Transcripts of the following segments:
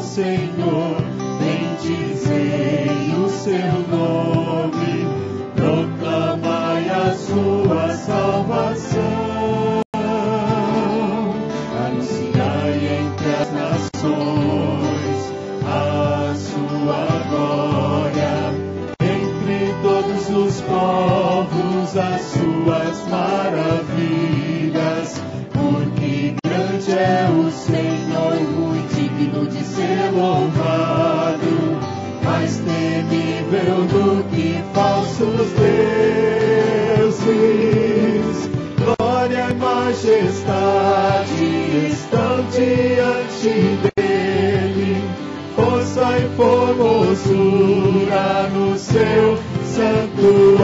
ao Senhor, bendizei o seu nome, proclamai a sua salvação, anunciai entre as nações a sua glória, entre todos os povos as suas maravilhas, porque grande é o Senhor, muito digno de ser louvado, mais temível do que falsos deuses. Glória e majestade estão diante dele, força e formosura no seu santuário.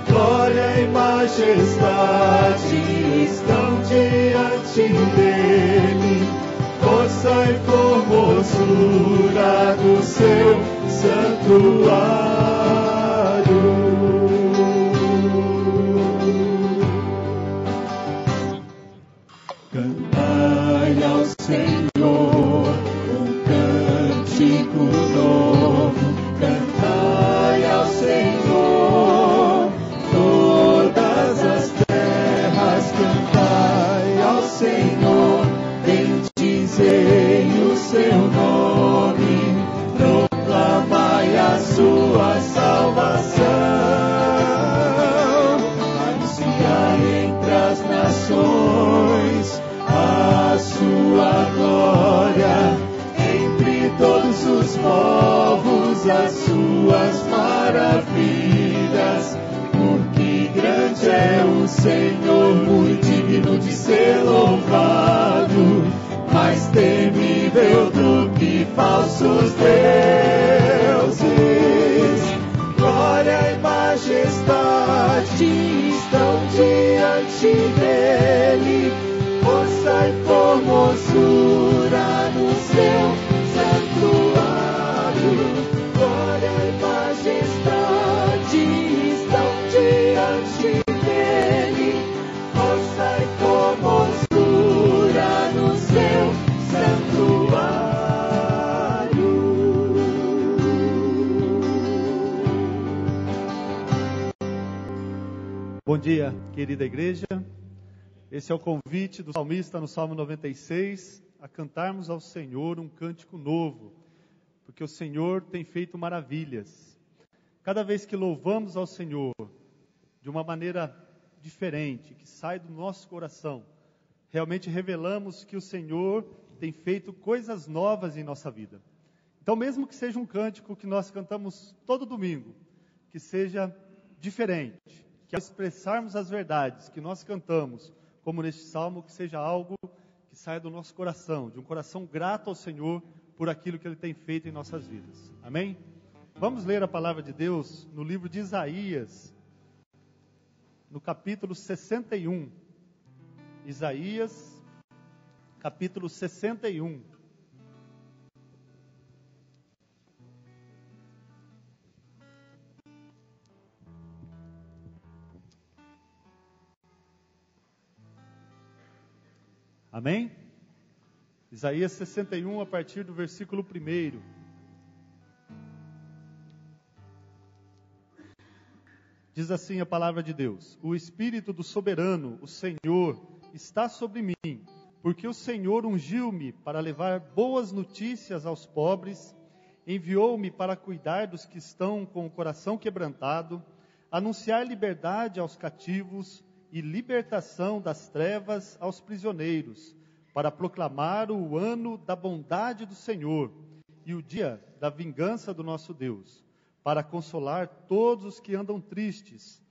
Glória e majestade estão diante dele, força e formosura do seu santuário. Cantai ao Senhor um cântico novo, cantai ao Senhor todas as terras, cantai ao Senhor, bendizei o seu nome, proclamai a sua salvação, anunciai entre as nações a sua glória, entre todos os povos as suas maravilhas, porque grande é o Senhor, muito digno de ser louvado, mais temível do que falsos deuses. Glória e majestade estão diante dele, força e formosura no seu santuário. Glória e majestade estão diante dele, força e formosura no seu santuário. Bom dia, querida igreja. Esse é o convite do salmista no Salmo 96, a cantarmos ao Senhor um cântico novo, porque o Senhor tem feito maravilhas. Cada vez que louvamos ao Senhor de uma maneira diferente, que sai do nosso coração, realmente revelamos que o Senhor tem feito coisas novas em nossa vida. Então, mesmo que seja um cântico que nós cantamos todo domingo, que seja diferente, que ao expressarmos as verdades que nós cantamos, como neste salmo, que seja algo que saia do nosso coração, de um coração grato ao Senhor por aquilo que Ele tem feito em nossas vidas. Amém? Vamos ler a palavra de Deus no livro de Isaías, no capítulo 61. Isaías, capítulo 61. Amém? Isaías 61, a partir do versículo 1. Diz assim a palavra de Deus: O Espírito do Soberano, o Senhor, está sobre mim, porque o Senhor ungiu-me para levar boas notícias aos pobres, enviou-me para cuidar dos que estão com o coração quebrantado, anunciar liberdade aos cativos e libertação das trevas aos prisioneiros, para proclamar o ano da bondade do Senhor e o dia da vingança do nosso Deus, para consolar todos os que andam tristes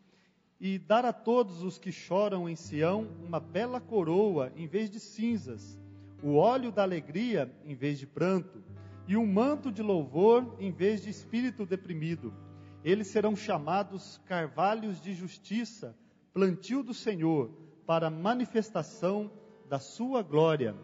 e dar a todos os que choram em Sião uma bela coroa em vez de cinzas, o óleo da alegria em vez de pranto e um manto de louvor em vez de espírito deprimido. Eles serão chamados carvalhos de justiça, plantio do Senhor, para manifestação da sua glória.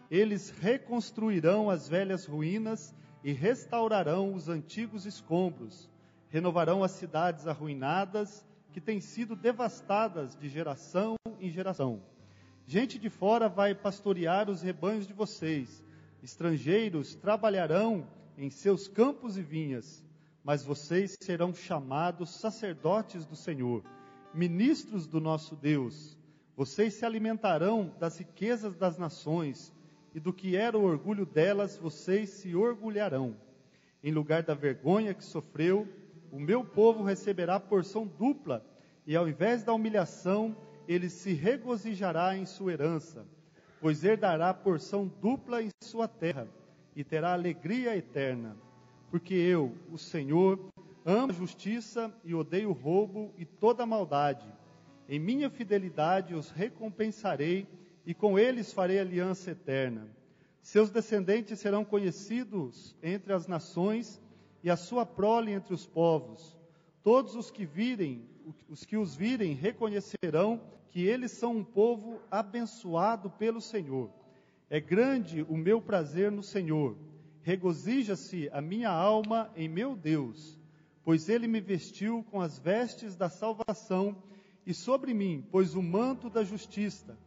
Eles reconstruirão as velhas ruínas e restaurarão os antigos escombros. Renovarão as cidades arruinadas, que têm sido devastadas de geração em geração. Gente de fora vai pastorear os rebanhos de vocês. Estrangeiros trabalharão em seus campos e vinhas, mas vocês serão chamados sacerdotes do Senhor, ministros do nosso Deus. Vocês se alimentarão das riquezas das nações, e do que era o orgulho delas, vocês se orgulharão. Em lugar da vergonha que sofreu, o meu povo receberá porção dupla, e ao invés da humilhação, ele se regozijará em sua herança, pois herdará porção dupla em sua terra, e terá alegria eterna. Porque eu, o Senhor, amo a justiça e odeio o roubo e toda a maldade. Em minha fidelidade os recompensarei, e com eles farei aliança eterna. Seus descendentes serão conhecidos entre as nações, e a sua prole entre os povos. Todos os que os virem reconhecerão que eles são um povo abençoado pelo Senhor. É grande o meu prazer no Senhor. Regozija-se a minha alma em meu Deus, pois ele me vestiu com as vestes da salvação, e sobre mim pôs o manto da justiça,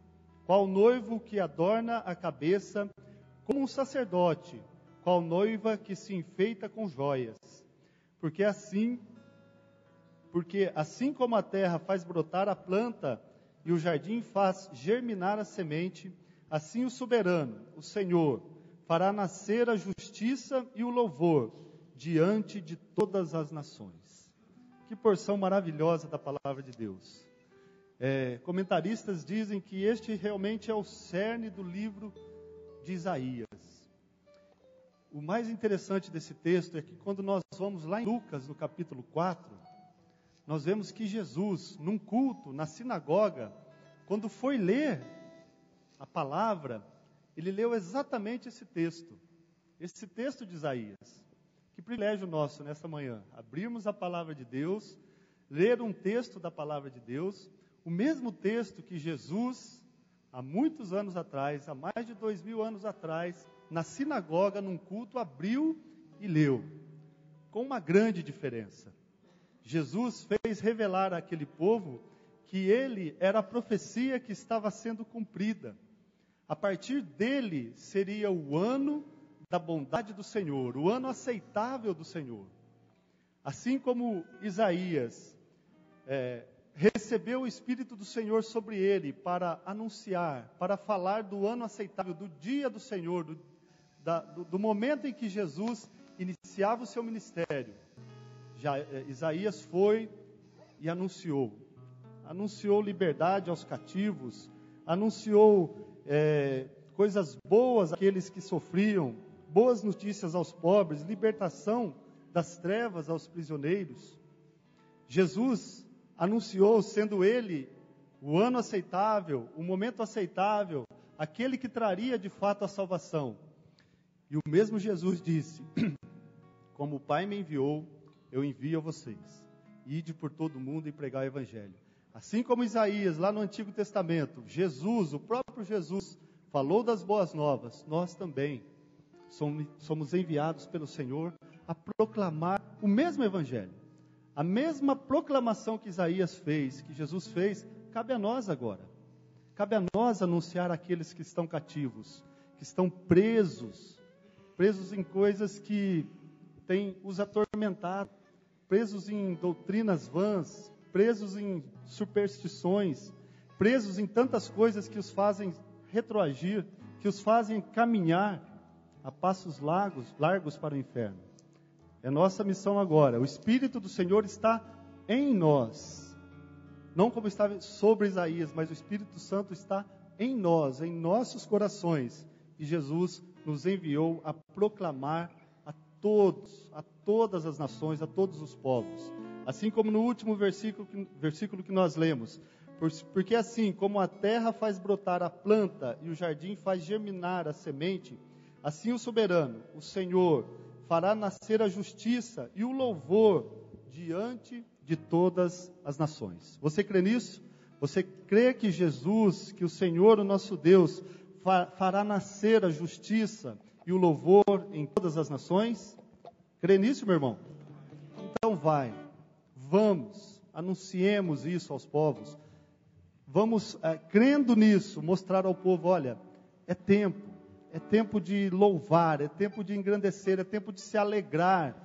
qual noivo que adorna a cabeça, como um sacerdote, qual noiva que se enfeita com joias. Porque assim como a terra faz brotar a planta e o jardim faz germinar a semente, assim o soberano, o Senhor, fará nascer a justiça e o louvor diante de todas as nações. Que porção maravilhosa da palavra de Deus. Comentaristas dizem que este realmente é o cerne do livro de Isaías. O mais interessante desse texto é que quando nós vamos lá em Lucas, no capítulo 4, nós vemos que Jesus, num culto, na sinagoga, quando foi ler a palavra, ele leu exatamente esse texto de Isaías. Que privilégio nosso nessa manhã, abrirmos a palavra de Deus, ler um texto da palavra de Deus, o mesmo texto que Jesus, há muitos anos atrás, há mais de 2000 anos atrás, na sinagoga, num culto, abriu e leu, com uma grande diferença. Jesus fez revelar àquele povo que ele era a profecia que estava sendo cumprida. A partir dele seria o ano da bondade do Senhor, o ano aceitável do Senhor. Assim como Isaías recebeu o Espírito do Senhor sobre ele para anunciar, para falar do ano aceitável, do dia do Senhor, do momento em que Jesus iniciava o seu ministério. Isaías foi e anunciou liberdade aos cativos, anunciou coisas boas àqueles que sofriam, boas notícias aos pobres, libertação das trevas aos prisioneiros. Jesus anunciou, sendo ele o ano aceitável, o momento aceitável, aquele que traria de fato a salvação. E o mesmo Jesus disse: como o Pai me enviou, eu envio a vocês. Ide por todo o mundo e pregai o Evangelho. Assim como Isaías, lá no Antigo Testamento, Jesus, o próprio Jesus, falou das boas novas, nós também somos enviados pelo Senhor a proclamar o mesmo Evangelho. A mesma proclamação que Isaías fez, que Jesus fez, cabe a nós agora. Cabe a nós anunciar àqueles que estão cativos, que estão presos em coisas que têm os atormentado, presos em doutrinas vãs, presos em superstições, presos em tantas coisas que os fazem retroagir, que os fazem caminhar a passos largos para o inferno. É nossa missão agora. O Espírito do Senhor está em nós. Não como estava sobre Isaías, mas o Espírito Santo está em nós, em nossos corações. E Jesus nos enviou a proclamar a todas as nações, a todos os povos. Assim como no último versículo que nós lemos. Porque assim como a terra faz brotar a planta e o jardim faz germinar a semente, assim o soberano, o Senhor, fará nascer a justiça e o louvor diante de todas as nações. Você crê nisso? Você crê que Jesus, que o Senhor, o nosso Deus, fará nascer a justiça e o louvor em todas as nações? Crê nisso, meu irmão? Então vamos, anunciemos isso aos povos. Vamos, crendo nisso, mostrar ao povo: olha, é tempo. é tempo de louvar, é tempo de engrandecer, é tempo de se alegrar,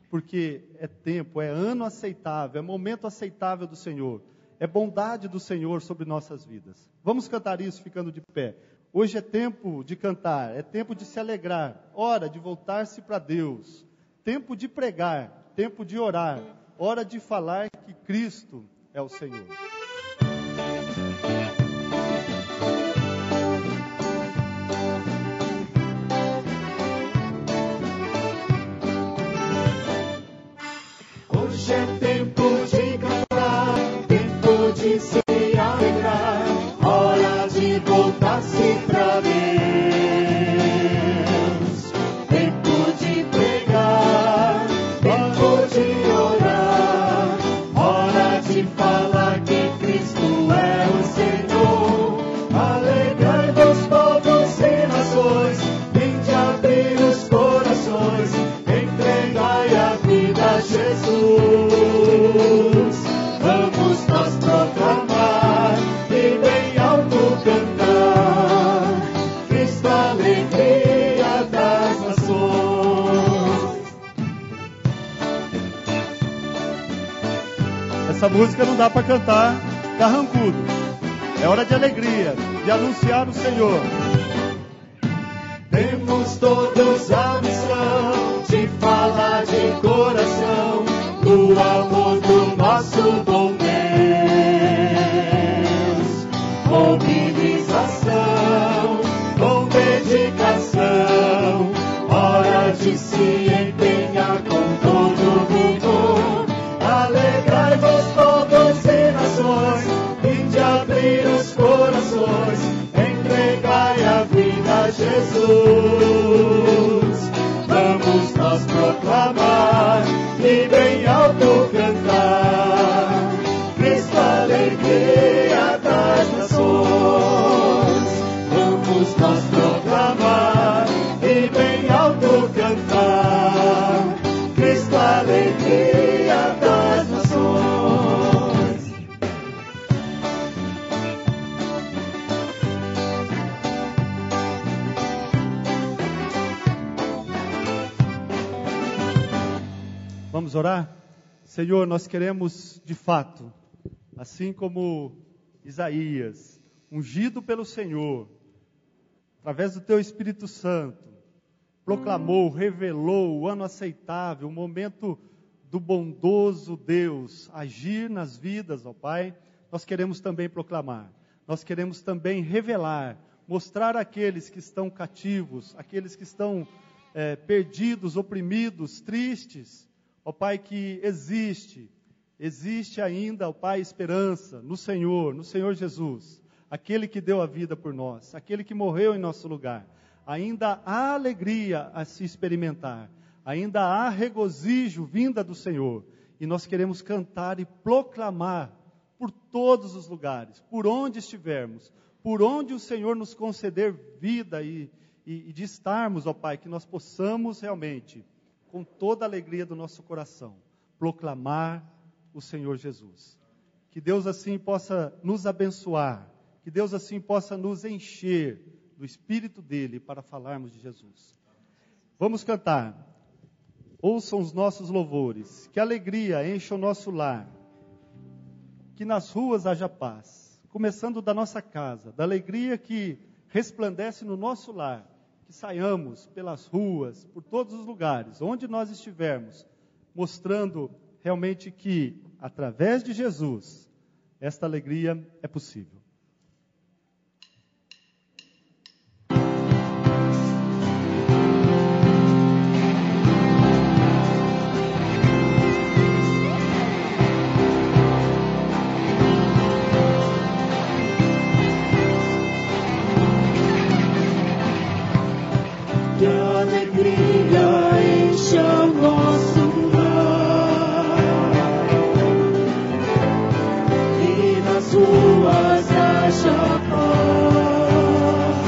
porque é tempo, é ano aceitável, é momento aceitável do Senhor, é bondade do Senhor sobre nossas vidas. Vamos cantar isso ficando de pé. Hoje é tempo de cantar, é tempo de se alegrar, hora de voltar-se para Deus, tempo de pregar, tempo de orar, hora de falar que Cristo é o Senhor. Hoje é tempo de cantar, tempo de se alegrar, hora de voltar-se para Deus, tempo de pregar, tempo de orar, hora de falar que Cristo é o Senhor. Alegrai-vos povos e nações, vinde abrir os corações, entregai a vida a Jesus. Vamos nós proclamar e bem alto cantar, Cristo a alegria das nações. Essa música não dá para cantar carrancudo. É hora de alegria, de anunciar o Senhor. Temos todos a missão de falar de coração do amor do nosso bom Deus. Mobilização, com dedicação, hora de se empenhar com todo vigor. Alegrai-vos todos e nações, vinde abrir os corações, entregai a vida a Jesus. Vamos nós proclamar e bem alto cantar, Cristo a alegria das nações. Vamos nós proclamar e bem alto cantar, Cristo a alegria das nações. Vamos orar? Senhor, nós queremos de fato, assim como Isaías, ungido pelo Senhor, através do Teu Espírito Santo, proclamou, revelou o ano aceitável, o momento do bondoso Deus agir nas vidas, ó Pai. Nós queremos também proclamar, nós queremos também revelar, mostrar àqueles que estão cativos, aqueles que estão perdidos, oprimidos, tristes, ó Pai, que existe ainda, ó Pai, esperança no Senhor Jesus, aquele que deu a vida por nós, aquele que morreu em nosso lugar. Ainda há alegria a se experimentar, ainda há regozijo vinda do Senhor, e nós queremos cantar e proclamar por todos os lugares, por onde estivermos, por onde o Senhor nos conceder vida e de estarmos, ó Pai, que nós possamos realmente, com toda a alegria do nosso coração, proclamar o Senhor Jesus. Que Deus assim possa nos abençoar, que Deus assim possa nos encher do Espírito dEle para falarmos de Jesus. Vamos cantar. Ouçam os nossos louvores, que a alegria encha o nosso lar, que nas ruas haja paz, começando da nossa casa, da alegria que resplandece no nosso lar, que saiamos pelas ruas, por todos os lugares, onde nós estivermos, mostrando realmente que, através de Jesus, esta alegria é possível. Que a alegria encha o nosso lar, e nas ruas haja paz,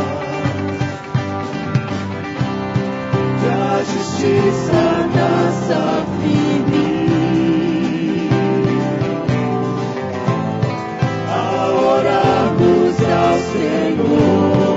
que a justiça nasça firme, a orarmos ao Senhor.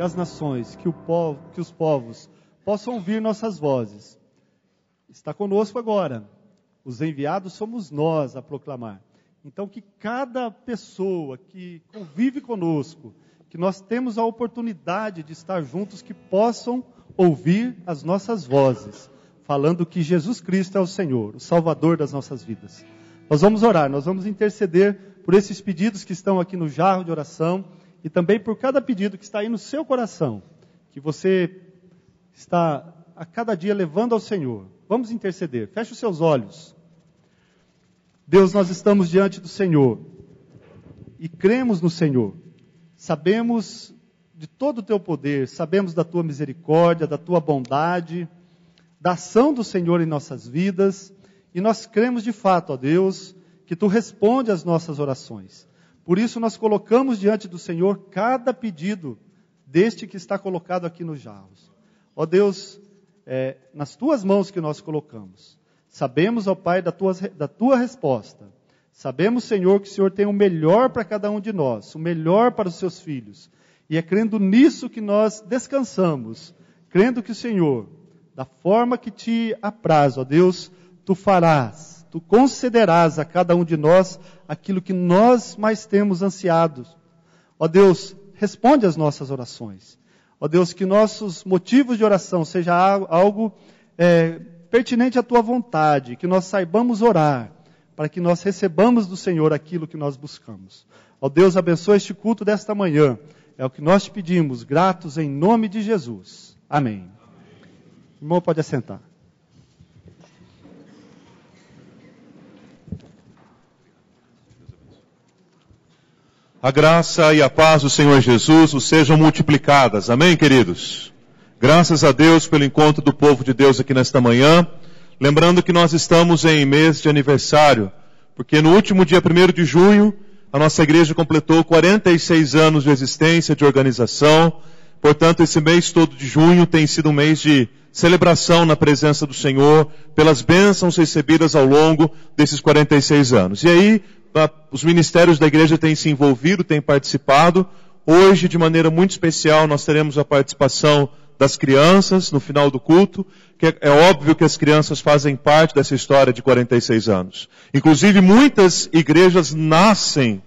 das nações, que os povos possam ouvir nossas vozes. Está conosco agora. Os enviados somos nós a proclamar. Então, que cada pessoa que convive conosco, que nós temos a oportunidade de estar juntos, que possam ouvir as nossas vozes, falando que Jesus Cristo é o Senhor, o Salvador das nossas vidas. Nós vamos orar, nós vamos interceder por esses pedidos que estão aqui no jarro de oração e também por cada pedido que está aí no seu coração, que você está a cada dia levando ao Senhor. Vamos interceder, feche os seus olhos. Deus, nós estamos diante do Senhor e cremos no Senhor. Sabemos de todo o teu poder, sabemos da tua misericórdia, da tua bondade, da ação do Senhor em nossas vidas, e nós cremos de fato, ó Deus, que tu responde às nossas orações. Por isso nós colocamos diante do Senhor cada pedido deste que está colocado aqui nos jarros. Ó Deus, nas tuas mãos que nós colocamos. Sabemos, ó Pai, da tua resposta. Sabemos, Senhor, que o Senhor tem o melhor para cada um de nós, o melhor para os seus filhos. E é crendo nisso que nós descansamos, crendo que o Senhor, da forma que te apraz, ó Deus, tu farás, tu concederás a cada um de nós aquilo que nós mais temos ansiados. Ó Deus, responde às nossas orações. Ó Deus, que nossos motivos de oração seja algo pertinente à tua vontade, que nós saibamos orar, para que nós recebamos do Senhor aquilo que nós buscamos. Ó Deus, abençoa este culto desta manhã. É o que nós te pedimos, gratos em nome de Jesus. Amém. O irmão pode assentar. A graça e a paz do Senhor Jesus os sejam multiplicadas. Amém, queridos? Graças a Deus pelo encontro do povo de Deus aqui nesta manhã. Lembrando que nós estamos em mês de aniversário, porque no último dia 1º de junho, a nossa igreja completou 46 anos de existência, de organização. Portanto, esse mês todo de junho tem sido um mês de celebração na presença do Senhor, pelas bênçãos recebidas ao longo desses 46 anos. E aí, os ministérios da igreja têm se envolvido, têm participado. Hoje, de maneira muito especial, nós teremos a participação das crianças no final do culto, que é óbvio que as crianças fazem parte dessa história de 46 anos. Inclusive, muitas igrejas nascem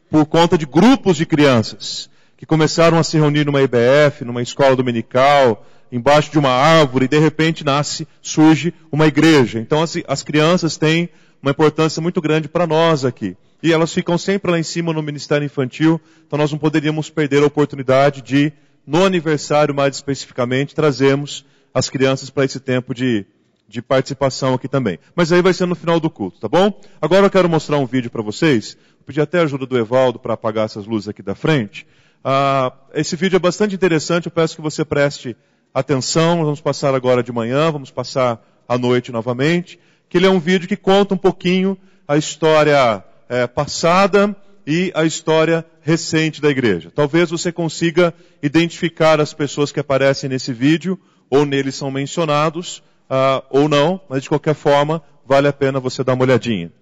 por conta de grupos de crianças, que começaram a se reunir numa IBF, numa escola dominical, embaixo de uma árvore, e de repente surge uma igreja. Então as crianças têm uma importância muito grande para nós aqui. E elas ficam sempre lá em cima no ministério infantil, então nós não poderíamos perder a oportunidade de, no aniversário mais especificamente, trazermos as crianças para esse tempo de participação aqui também. Mas aí vai ser no final do culto, tá bom? Agora eu quero mostrar um vídeo para vocês. Vou pedir até a ajuda do Evaldo para apagar essas luzes aqui da frente. Esse vídeo é bastante interessante, eu peço que você preste atenção. Nós vamos passar agora de manhã, vamos passar à noite novamente. Que ele é um vídeo que conta um pouquinho a história passada e a história recente da igreja. Talvez você consiga identificar as pessoas que aparecem nesse vídeo, ou neles são mencionados, ou não, mas de qualquer forma, vale a pena você dar uma olhadinha.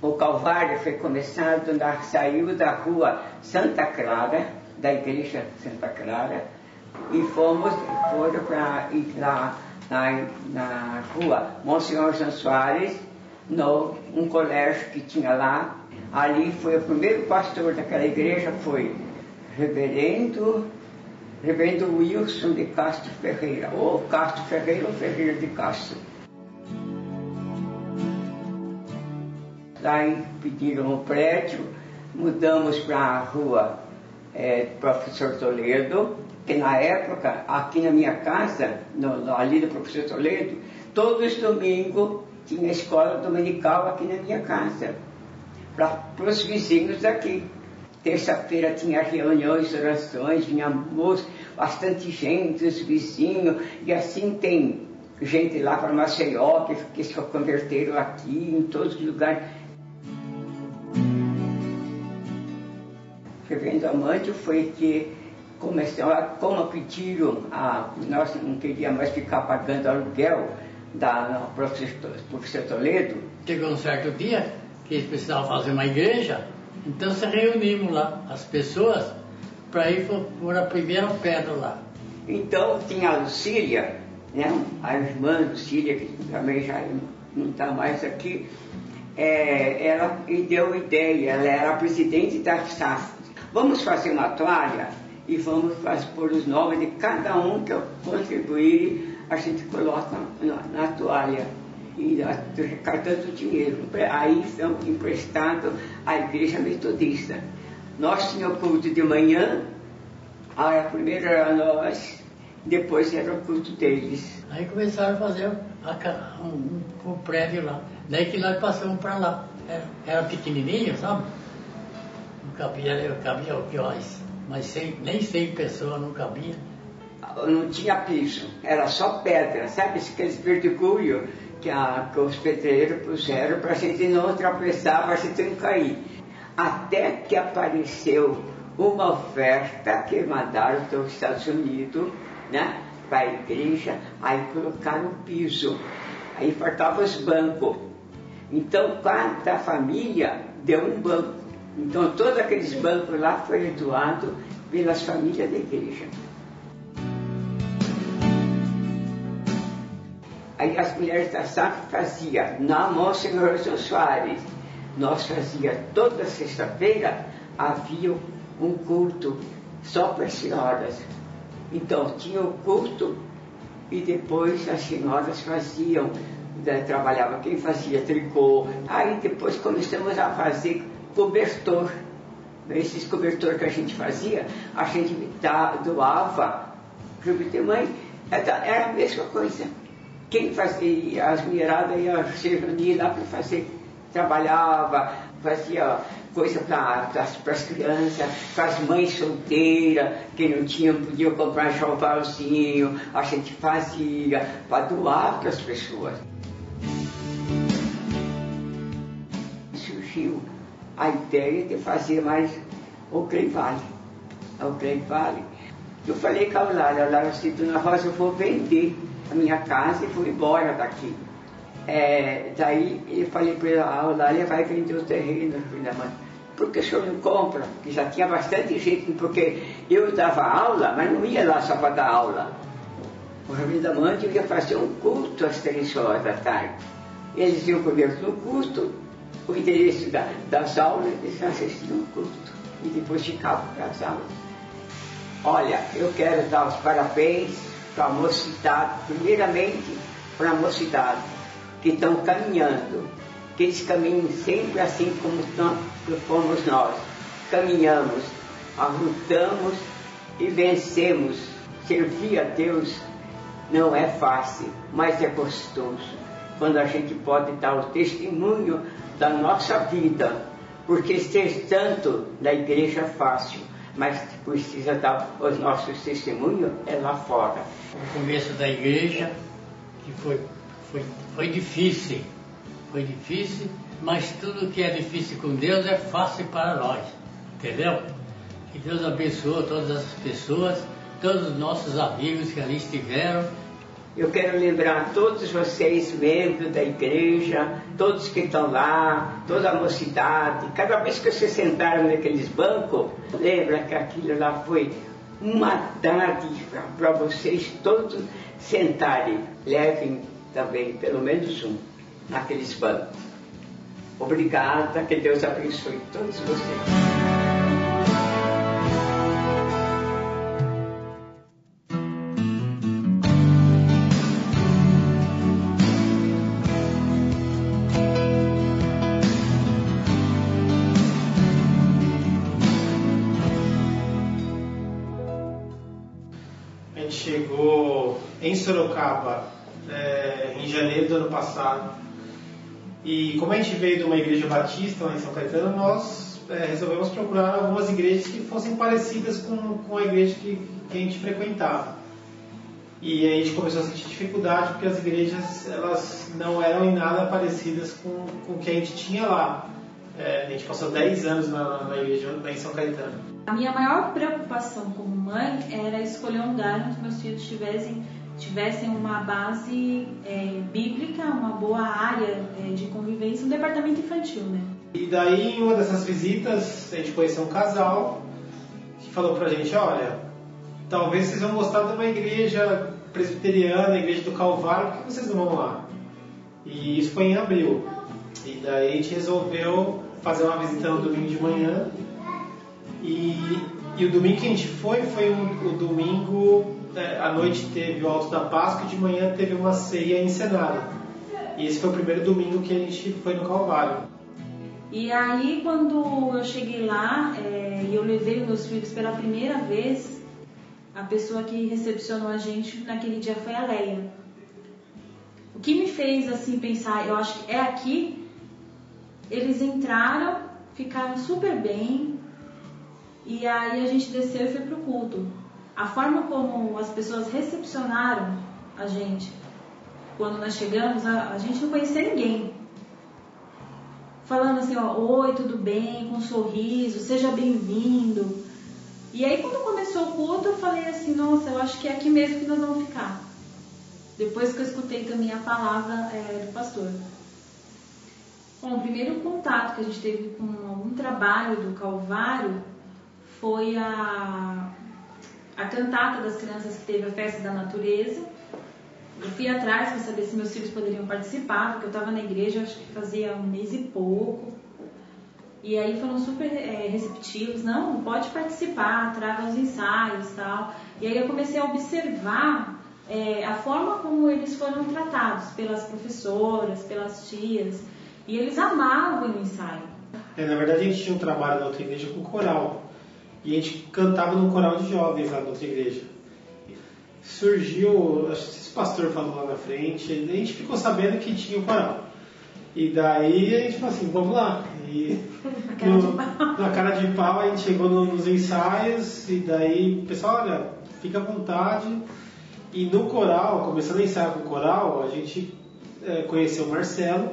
O Calvário foi começado, saiu da rua Santa Clara, da igreja Santa Clara, e foram para ir lá na rua Monsenhor Jean Soares, um colégio que tinha lá. Ali foi o primeiro pastor daquela igreja, foi reverendo Wilson de Castro Ferreira, ou Castro Ferreira ou Ferreira de Castro. Daí pediram o prédio, mudamos para a rua Professor Toledo, que na época, aqui na minha casa, ali do Professor Toledo, todos os domingos tinha escola dominical aqui na minha casa, para os vizinhos daqui. terça-feira tinha reuniões, orações, vinha moço, bastante gente, os vizinhos, e assim tem gente lá para Maceió, que se converteram aqui, em todos os lugares. Reverendo Amândio foi que começou, como pediram, nós não queríamos mais ficar pagando aluguel da professor Toledo. Chegou um certo dia que eles precisavam fazer uma igreja, então se reunimos lá, as pessoas, para ir por a primeira pedra lá. Então tinha a Lucília, né, a irmã Lucília, que também já não está mais aqui, ela me deu ideia, ela era a presidente da SAF. Vamos fazer uma toalha e vamos pôr os nomes de cada um que contribuir, a gente coloca na toalha. E recartando dinheiro. Aí estamos emprestados à Igreja Metodista. Nós tínhamos culto de manhã, a primeira era nós, depois era o culto deles. Aí começaram a fazer um prédio lá. Daí que nós passamos para lá. Era pequenininho, sabe? Não cabia o que mas nem 100 pessoas não cabia. Não tinha piso, era só pedra, sabe? Aqueles vertigulhos que os pedreiros puseram para a gente não tropeçar, para a gente não cair. Até que apareceu uma oferta que mandaram dos Estados Unidos, né, para a igreja, aí colocaram o piso, aí faltavam os bancos. Então cada família deu um banco. Então todos aqueles bancos lá foram doados pelas famílias da igreja. Aí as mulheres da SAF faziam na Monsenhor Jô Soares. Nós fazíamos toda sexta-feira, havia um culto só para as senhoras. Então tinha o culto e depois as senhoras faziam, trabalhava quem fazia tricô. Aí depois começamos a fazer cobertor. Esses cobertores que a gente fazia, a gente doava para o mãe, era a mesma coisa. Quem fazia, as mulheradas iam se reunir lá para fazer, trabalhava, fazia coisa para as crianças, para as mães solteiras, que não tinham, podiam comprar enxovalzinho, a gente fazia para doar para as pessoas. Surgiu a ideia de fazer mais o Clay Valley. Eu falei com a Eulália, assim, Dona Rosa, eu vou vender a minha casa e vou embora daqui. Daí eu falei para ela, a Eulália vai vender o terreno, filha mãe. Por que o senhor não compra? Porque já tinha bastante gente, porque eu dava aula, mas não ia lá só para dar aula. O Reverendo Amândio ia fazer um culto às 3 horas da tarde. Eles iam comer no culto, o endereço das aulas, eles assistiam o culto e depois ficavam para as aulas. Olha, eu quero dar os parabéns para a mocidade, primeiramente para a mocidade, que estão caminhando, que eles caminhem sempre assim como fomos nós. Caminhamos, lutamos e vencemos. Servir a Deus não é fácil, mas é gostoso. Quando a gente pode dar o testemunho da nossa vida, porque ser santo na igreja é fácil, mas precisa dar os nossos testemunhos lá fora. O começo da igreja, que foi difícil, mas tudo que é difícil com Deus é fácil para nós, entendeu? Que Deus abençoe todas as pessoas, todos os nossos amigos que ali estiveram. Eu quero lembrar todos vocês, membros da igreja, todos que estão lá, toda a mocidade. Cada vez que vocês sentaram naqueles bancos, lembra que aquilo lá foi uma dádiva para vocês todos sentarem. Levem também pelo menos um naqueles bancos. Obrigada, que Deus abençoe todos vocês. Chegou em Sorocaba em janeiro do ano passado, e como a gente veio de uma igreja batista lá em São Caetano, nós resolvemos procurar algumas igrejas que fossem parecidas com a igreja que a gente frequentava. E aí a gente começou a sentir dificuldade porque as igrejas elas não eram em nada parecidas com o que a gente tinha lá. A gente passou 10 anos na igreja lá em São Caetano. A minha maior preocupação como mãe era escolher um lugar onde meus filhos tivessem uma base bíblica, uma boa área de convivência, um departamento infantil, né? E daí, em uma dessas visitas, a gente conheceu um casal que falou pra gente, olha, talvez vocês vão gostar de uma igreja presbiteriana, a igreja do Calvário, por que vocês não vão lá? E isso foi em abril. E daí a gente resolveu fazer uma visita no domingo de manhã. E o domingo que a gente foi o domingo, à noite teve o Alto da Páscoa e de manhã teve uma ceia encenada. E esse foi o primeiro domingo que a gente foi no Calvário. E aí, quando eu cheguei lá e eu levei meus filhos pela primeira vez, a pessoa que recepcionou a gente naquele dia foi a Leia. O que me fez assim pensar, eu acho que é aqui. Eles entraram, ficaram super bem, e aí a gente desceu e foi pro culto. A forma como as pessoas recepcionaram a gente quando nós chegamos, a gente não conhecia ninguém. Falando assim, oi, tudo bem, com um sorriso, seja bem-vindo. E aí quando começou o culto eu falei assim, nossa, eu acho que é aqui mesmo que nós vamos ficar. Depois que eu escutei também a palavra do pastor. Bom, o primeiro contato que a gente teve com algum trabalho do Calvário foi a cantata das crianças que teve a festa da natureza. Eu fui atrás para saber se meus filhos poderiam participar, porque eu estava na igreja, acho que fazia um mês e pouco. E aí foram super receptivos, não, pode participar, traga os ensaios e tal. E aí eu comecei a observar a forma como eles foram tratados pelas professoras, pelas tias. E eles amavam o ensaio. Na verdade, a gente tinha um trabalho na outra igreja com coral. E a gente cantava num coral de jovens lá na outra igreja. Surgiu, acho que esse pastor falou lá na frente, a gente ficou sabendo que tinha o coral. E daí a gente falou assim, vamos lá. E na cara de pau a gente chegou nos ensaios, e daí o pessoal, olha, fica à vontade. E no coral, começando a ensaiar com o coral, a gente conheceu o Marcelo.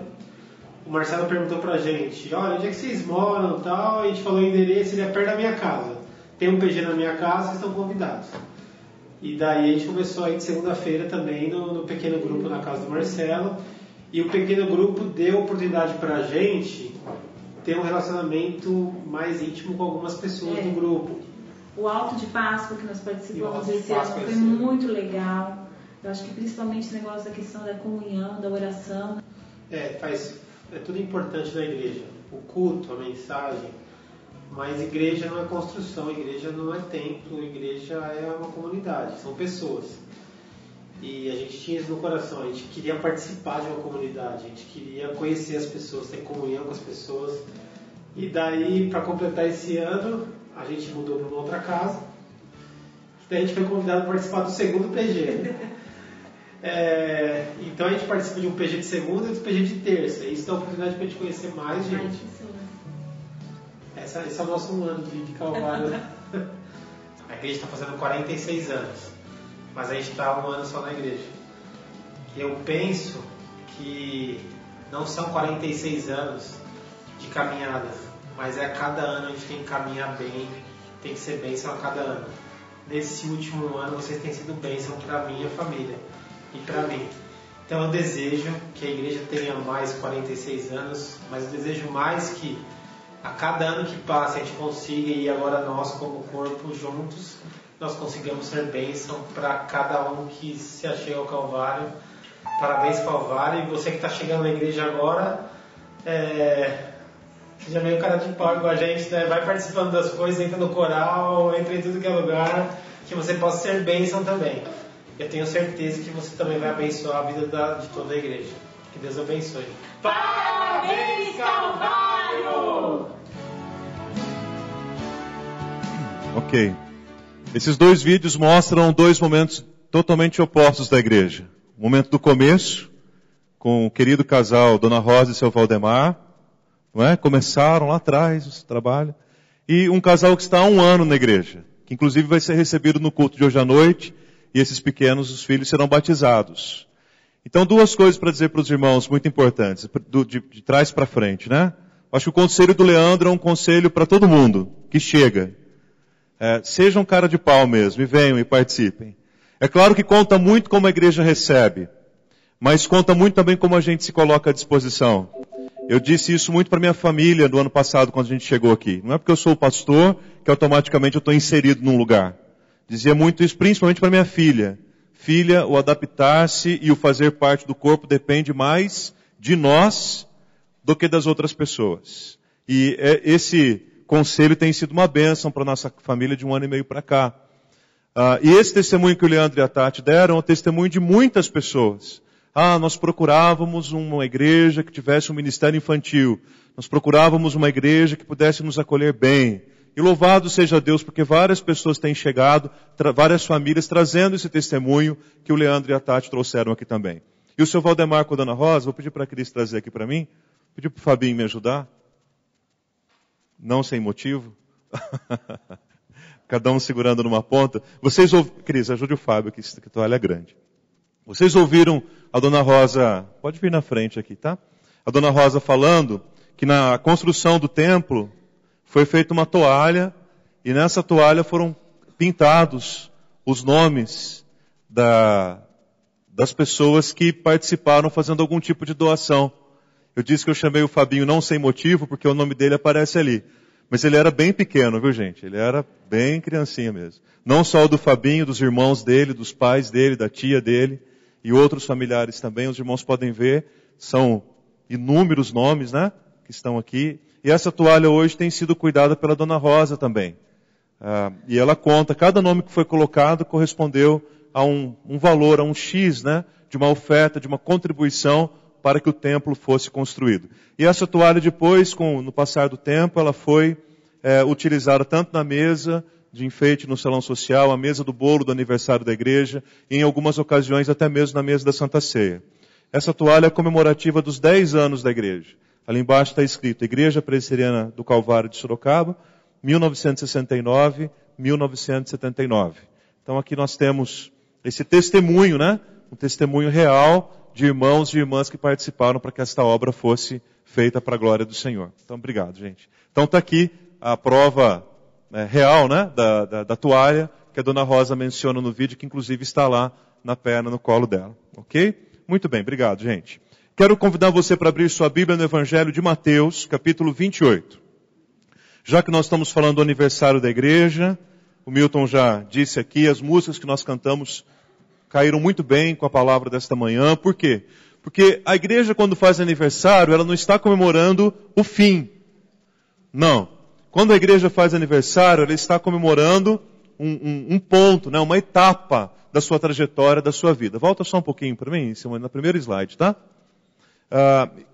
O Marcelo perguntou pra gente, olha, onde é que vocês moram e tal? A gente falou o endereço, ele é perto da minha casa. Tem um PG na minha casa, vocês estão convidados. E daí a gente começou aí de segunda-feira também no pequeno grupo na casa do Marcelo. E o pequeno grupo deu oportunidade pra gente ter um relacionamento mais íntimo com algumas pessoas do grupo. O Alto de Páscoa que nós participamos esse ano foi muito legal. Eu acho que principalmente o negócio da questão da comunhão, da oração. É tudo importante na igreja. O culto, a mensagem. Mas igreja não é construção, igreja não é templo, igreja é uma comunidade, são pessoas. E a gente tinha isso no coração, a gente queria participar de uma comunidade, a gente queria conhecer as pessoas, ter comunhão com as pessoas. E daí, para completar esse ano, a gente mudou para uma outra casa. Daí a gente foi convidado a participar do segundo PG. Então a gente participa de um PG de segunda e do PG de terça. E isso dá a oportunidade para a gente conhecer mais gente. Esse é o nosso ano de Calvário. A igreja está fazendo 46 anos, mas a gente está um ano só na igreja. Eu penso que não são 46 anos de caminhada, mas a cada ano a gente tem que caminhar bem, tem que ser bênção a cada ano. Nesse último ano vocês têm sido bênção para minha família e para mim. Então eu desejo que a igreja tenha mais 46 anos, mas eu desejo mais que a cada ano que passa a gente consiga, e agora nós como corpo juntos, nós consigamos ser bênção para cada um que se achega ao Calvário. Parabéns, Calvário. E você que está chegando na igreja agora, seja meio cara de pau igual a gente, né? Vai participando das coisas, entra no coral, entra em tudo que é lugar, que você possa ser bênção também. Eu tenho certeza que você também vai abençoar a vida de toda a igreja. Que Deus abençoe. Parabéns, Calvário! Ok. Esses dois vídeos mostram dois momentos totalmente opostos da igreja. O momento do começo, com o querido casal Dona Rosa e seu Valdemar, não é? Começaram lá atrás esse trabalho. E um casal que está há 1 ano na igreja, que inclusive vai ser recebido no culto de hoje à noite, e esses pequenos, os filhos, serão batizados. Então, 2 coisas para dizer para os irmãos muito importantes, de trás para frente, né? Acho que o conselho do Leandro é um conselho para todo mundo que chega. Sejam cara de pau mesmo, e venham e participem. É claro que conta muito como a igreja recebe, mas conta muito também como a gente se coloca à disposição. Eu disse isso muito para minha família no ano passado, quando a gente chegou aqui. Não é porque eu sou o pastor que automaticamente eu estou inserido num lugar. Dizia muito isso principalmente para minha filha. Filha, o adaptar-se e o fazer parte do corpo depende mais de nós do que das outras pessoas. E esse conselho tem sido uma bênção para a nossa família de 1 ano e meio para cá. E esse testemunho que o Leandro e a Tati deram é um testemunho de muitas pessoas. Nós procurávamos uma igreja que tivesse um ministério infantil. Nós procurávamos uma igreja que pudesse nos acolher bem. E louvado seja Deus, porque várias pessoas têm chegado, várias famílias, trazendo esse testemunho que o Leandro e a Tati trouxeram aqui também. E o seu Valdemar com a Dona Rosa, vou pedir para a Cris trazer aqui para mim. Pedir para o Fabinho me ajudar. Não sem motivo. Cada um segurando numa ponta. Cris, ajude o Fábio, que a toalha é grande. Vocês ouviram a Dona Rosa, pode vir na frente aqui, tá? A Dona Rosa falando que na construção do templo foi feita uma toalha, e nessa toalha foram pintados os nomes das pessoas que participaram fazendo algum tipo de doação. Eu disse que eu chamei o Fabinho não sem motivo, porque o nome dele aparece ali. Mas ele era bem pequeno, viu gente? Ele era bem criancinha mesmo. Não só o do Fabinho, dos irmãos dele, dos pais dele, da tia dele, e outros familiares também. Os irmãos podem ver, são inúmeros nomes, né? Que estão aqui. E essa toalha hoje tem sido cuidada pela Dona Rosa também. E ela conta, cada nome que foi colocado correspondeu a um valor, a um X, né? De uma oferta, de uma contribuição para que o templo fosse construído. E essa toalha depois, no passar do tempo, ela foi utilizada tanto na mesa de enfeite no salão social, a mesa do bolo do aniversário da igreja, e em algumas ocasiões até mesmo na mesa da Santa Ceia. Essa toalha é comemorativa dos 10 anos da igreja. Ali embaixo está escrito, Igreja Presbiteriana do Calvário de Sorocaba, 1969-1979. Então aqui nós temos esse testemunho, né? Um testemunho real de irmãos e irmãs que participaram para que esta obra fosse feita para a glória do Senhor. Então, obrigado, gente. Então está aqui a prova real, né? Da toalha que a Dona Rosa menciona no vídeo, que inclusive está lá na perna, no colo dela. Ok? Muito bem, obrigado, gente. Quero convidar você para abrir sua Bíblia no Evangelho de Mateus, capítulo 28. Já que nós estamos falando do aniversário da igreja, o Milton já disse aqui, as músicas que nós cantamos caíram muito bem com a palavra desta manhã. Por quê? Porque a igreja, quando faz aniversário, ela não está comemorando o fim. Não. Quando a igreja faz aniversário, ela está comemorando um ponto, né? Uma etapa da sua trajetória, da sua vida. Volta só um pouquinho para mim, na primeira slide, tá?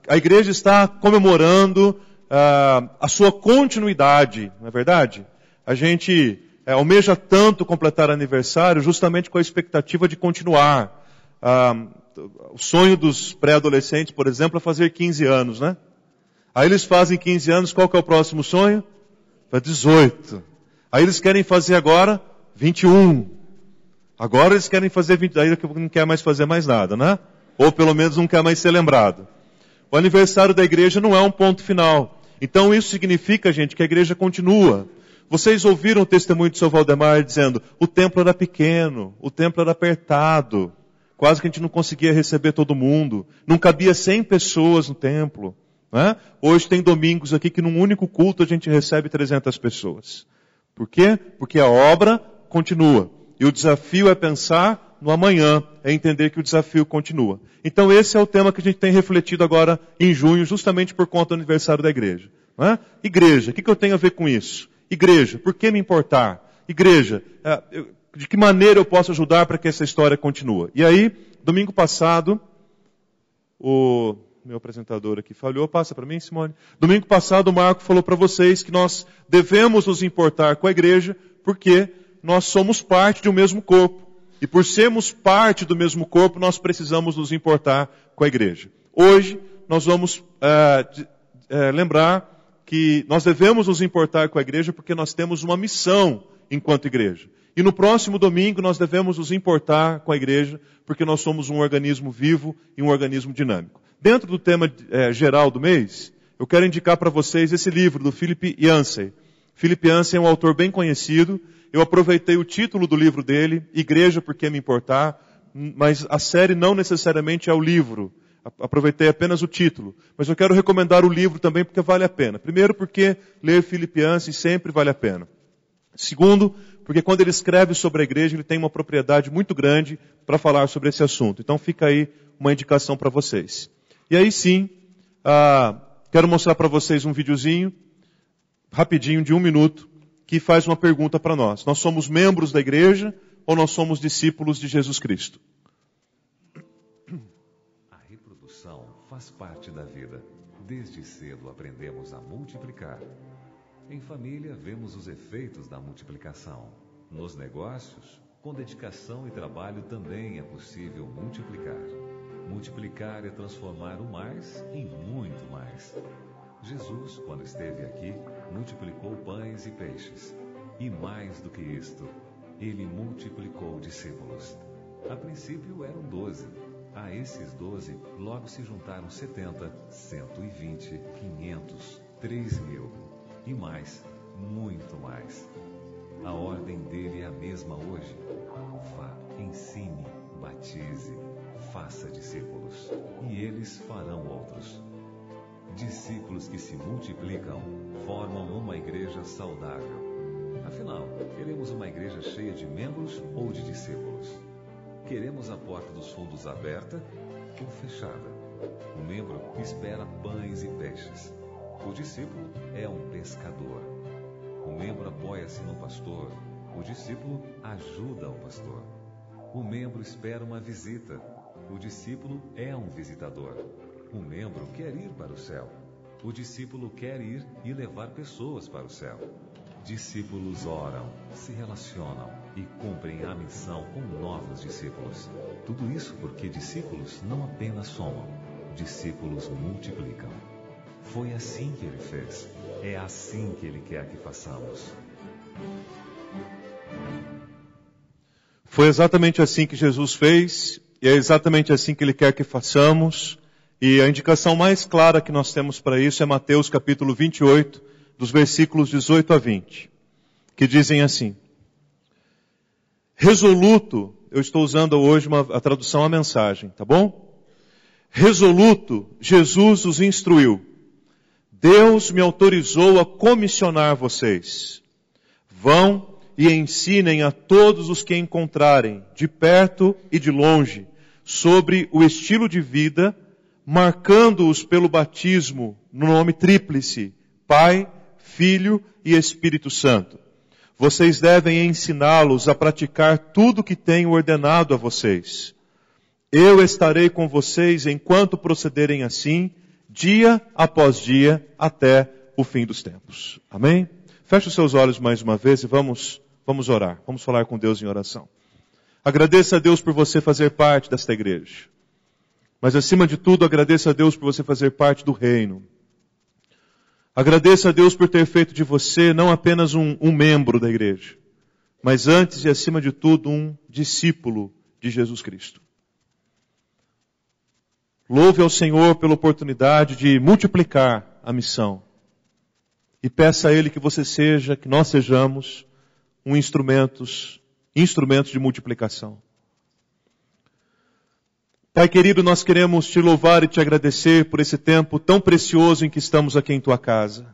A igreja está comemorando a sua continuidade, não é verdade? A gente almeja tanto completar aniversário justamente com a expectativa de continuar. O sonho dos pré-adolescentes, por exemplo, é fazer 15 anos, né? Aí eles fazem 15 anos, qual que é o próximo sonho? Para 18. Aí eles querem fazer agora 21. Agora eles querem fazer 20, aí não quer mais fazer mais nada, né? Ou pelo menos não quer mais ser lembrado. O aniversário da igreja não é um ponto final. Então isso significa, gente, que a igreja continua. Vocês ouviram o testemunho do seu Valdemar dizendo, o templo era pequeno, o templo era apertado, quase que a gente não conseguia receber todo mundo, não cabia 100 pessoas no templo. Né? Hoje tem domingos aqui que num único culto a gente recebe 300 pessoas. Por quê? Porque a obra continua. E o desafio é pensar no amanhã, é entender que o desafio continua. Então esse é o tema que a gente tem refletido agora em junho, justamente por conta do aniversário da igreja. Não é? Igreja, o que eu tenho a ver com isso? Igreja, por que me importar? Igreja, de que maneira eu posso ajudar para que essa história continue? E aí, domingo passado, o meu apresentador aqui falhou, passa para mim, Simone. Domingo passado o Marco falou para vocês que nós devemos nos importar com a igreja, porque nós somos parte de um mesmo corpo. E por sermos parte do mesmo corpo, nós precisamos nos importar com a igreja. Hoje, nós vamos lembrar que nós devemos nos importar com a igreja porque nós temos uma missão enquanto igreja. E no próximo domingo nós devemos nos importar com a igreja porque nós somos um organismo vivo e um organismo dinâmico. Dentro do tema geral do mês, eu quero indicar para vocês esse livro do Philip Yancey. Philip Yancey é um autor bem conhecido. Eu aproveitei o título do livro dele, Igreja, Por Que Me Importar? Mas a série não necessariamente é o livro. Aproveitei apenas o título. Mas eu quero recomendar o livro também porque vale a pena. Primeiro, porque ler Philip Yancey sempre vale a pena. Segundo, porque quando ele escreve sobre a igreja, ele tem uma propriedade muito grande para falar sobre esse assunto. Então fica aí uma indicação para vocês. E aí sim, quero mostrar para vocês um videozinho, rapidinho, de 1 minuto, que faz uma pergunta para nós. Nós somos membros da igreja ou nós somos discípulos de Jesus Cristo? A reprodução faz parte da vida. Desde cedo aprendemos a multiplicar. Em família, vemos os efeitos da multiplicação. Nos negócios, com dedicação e trabalho também é possível multiplicar. Multiplicar é transformar o mais em muito mais. Jesus, quando esteve aqui, multiplicou pães e peixes. E mais do que isto, ele multiplicou discípulos. A princípio eram 12. A esses 12, logo se juntaram 70, 120, 500, 3.000. E mais, muito mais. A ordem dele é a mesma hoje. Vá, ensine, batize, faça discípulos, e eles farão outros. Discípulos que se multiplicam formam uma igreja saudável. Afinal, queremos uma igreja cheia de membros ou de discípulos? Queremos a porta dos fundos aberta ou fechada? O membro espera pães e peixes. O discípulo é um pescador. O membro apoia-se no pastor. O discípulo ajuda o pastor. O membro espera uma visita. O discípulo é um visitador. O membro quer ir para o céu. O discípulo quer ir e levar pessoas para o céu. Discípulos oram, se relacionam e cumprem a missão com novos discípulos. Tudo isso porque discípulos não apenas somam, discípulos multiplicam. Foi assim que ele fez. É assim que ele quer que façamos. Foi exatamente assim que Jesus fez, e é exatamente assim que ele quer que façamos. E a indicação mais clara que nós temos para isso é Mateus capítulo 28, dos versículos 18 a 20, que dizem assim: resoluto, eu estou usando hoje a tradução à mensagem, tá bom? Resoluto, Jesus os instruiu. Deus me autorizou a comissionar vocês. Vão e ensinem a todos os que encontrarem, de perto e de longe, sobre o estilo de vida, marcando-os pelo batismo no nome tríplice, Pai, Filho e Espírito Santo. Vocês devem ensiná-los a praticar tudo o que tenho ordenado a vocês. Eu estarei com vocês enquanto procederem assim, dia após dia, até o fim dos tempos. Amém? Feche os seus olhos mais uma vez e vamos orar. Vamos falar com Deus em oração. Agradeça a Deus por você fazer parte desta igreja. Mas acima de tudo, agradeça a Deus por você fazer parte do reino. Agradeça a Deus por ter feito de você não apenas um membro da igreja, mas antes e acima de tudo um discípulo de Jesus Cristo. Louve ao Senhor pela oportunidade de multiplicar a missão. E peça a Ele que nós sejamos instrumentos de multiplicação. Pai querido, nós queremos te louvar e te agradecer por esse tempo tão precioso em que estamos aqui em tua casa.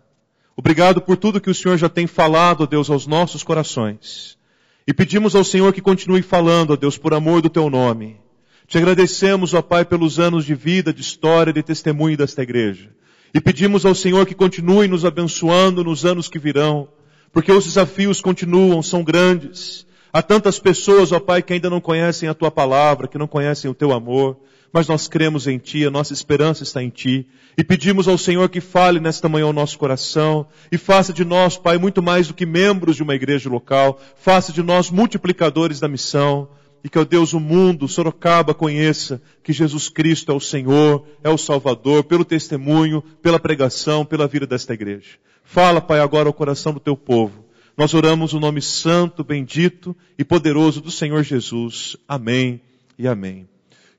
Obrigado por tudo que o Senhor já tem falado, ó Deus, aos nossos corações. E pedimos ao Senhor que continue falando, ó Deus, por amor do teu nome. Te agradecemos, ó Pai, pelos anos de vida, de história, de testemunho desta igreja. E pedimos ao Senhor que continue nos abençoando nos anos que virão, porque os desafios continuam, são grandes. Há tantas pessoas, ó Pai, que ainda não conhecem a Tua palavra, que não conhecem o Teu amor, mas nós cremos em Ti, a nossa esperança está em Ti. E pedimos ao Senhor que fale nesta manhã o nosso coração e faça de nós, Pai, muito mais do que membros de uma igreja local, faça de nós multiplicadores da missão. e que, ó Deus, o mundo, Sorocaba, conheça que Jesus Cristo é o Senhor, é o Salvador, pelo testemunho, pela pregação, pela vida desta igreja. Fala, Pai, agora ao coração do teu povo. Nós oramos o nome santo, bendito e poderoso do Senhor Jesus. Amém e amém.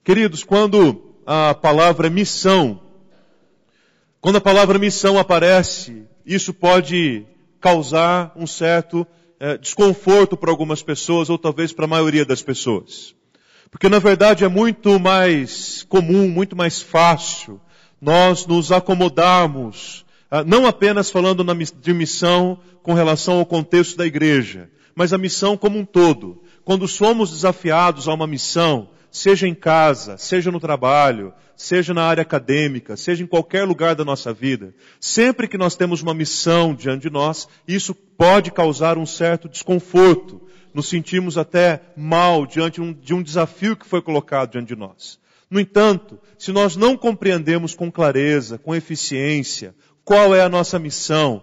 Queridos, quando a palavra missão aparece, isso pode causar um certo desconforto para algumas pessoas, ou talvez para a maioria das pessoas. Porque na verdade é muito mais comum, muito mais fácil nós nos acomodarmos, não apenas falando de missão com relação ao contexto da igreja, mas a missão como um todo. Quando somos desafiados a uma missão, seja em casa, seja no trabalho, seja na área acadêmica, seja em qualquer lugar da nossa vida, sempre que nós temos uma missão diante de nós, isso pode causar um certo desconforto. Nos sentimos até mal diante de um desafio que foi colocado diante de nós. No entanto, se nós não compreendemos com clareza, com eficiência, qual é a nossa missão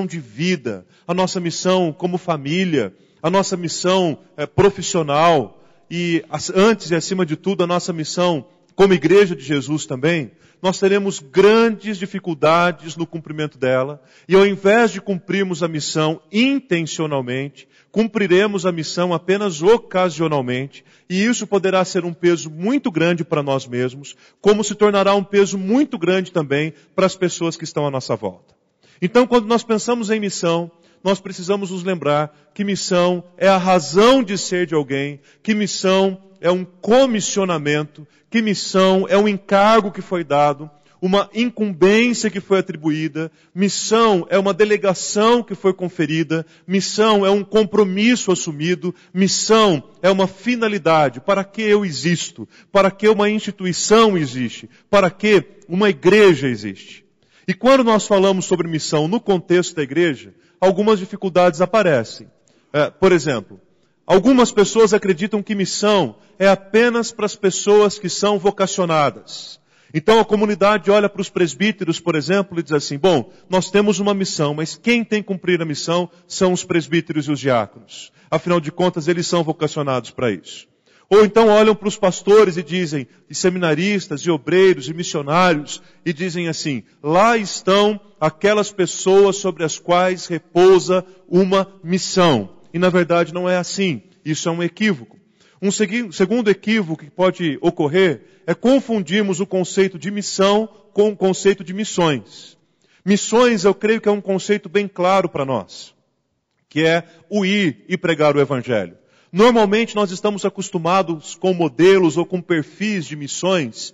de vida, a nossa missão como família, a nossa missão profissional, e antes e acima de tudo a nossa missão como igreja de Jesus também, nós teremos grandes dificuldades no cumprimento dela, e ao invés de cumprirmos a missão intencionalmente, cumpriremos a missão apenas ocasionalmente, e isso poderá ser um peso muito grande para nós mesmos, como se tornará um peso muito grande também para as pessoas que estão à nossa volta. Então, quando nós pensamos em missão, nós precisamos nos lembrar que missão é a razão de ser de alguém, que missão é um comissionamento, que missão é um encargo que foi dado, uma incumbência que foi atribuída, missão é uma delegação que foi conferida, missão é um compromisso assumido, missão é uma finalidade. Para que eu existo? Para que uma instituição existe? Para que uma igreja existe? E quando nós falamos sobre missão no contexto da igreja, algumas dificuldades aparecem. Por exemplo, algumas pessoas acreditam que missão é apenas para as pessoas que são vocacionadas. Então a comunidade olha para os presbíteros, por exemplo, e diz assim, bom, nós temos uma missão, mas quem tem que cumprir a missão são os presbíteros e os diáconos. Afinal de contas, eles são vocacionados para isso. Ou então olham para os pastores e dizem, e seminaristas, e obreiros, e missionários, e dizem assim, lá estão aquelas pessoas sobre as quais repousa uma missão. E na verdade não é assim. Isso é um equívoco. Um segundo equívoco que pode ocorrer é confundirmos o conceito de missão com o conceito de missões. Missões, eu creio que é um conceito bem claro para nós, que é o ir e pregar o evangelho. Normalmente nós estamos acostumados com modelos ou com perfis de missões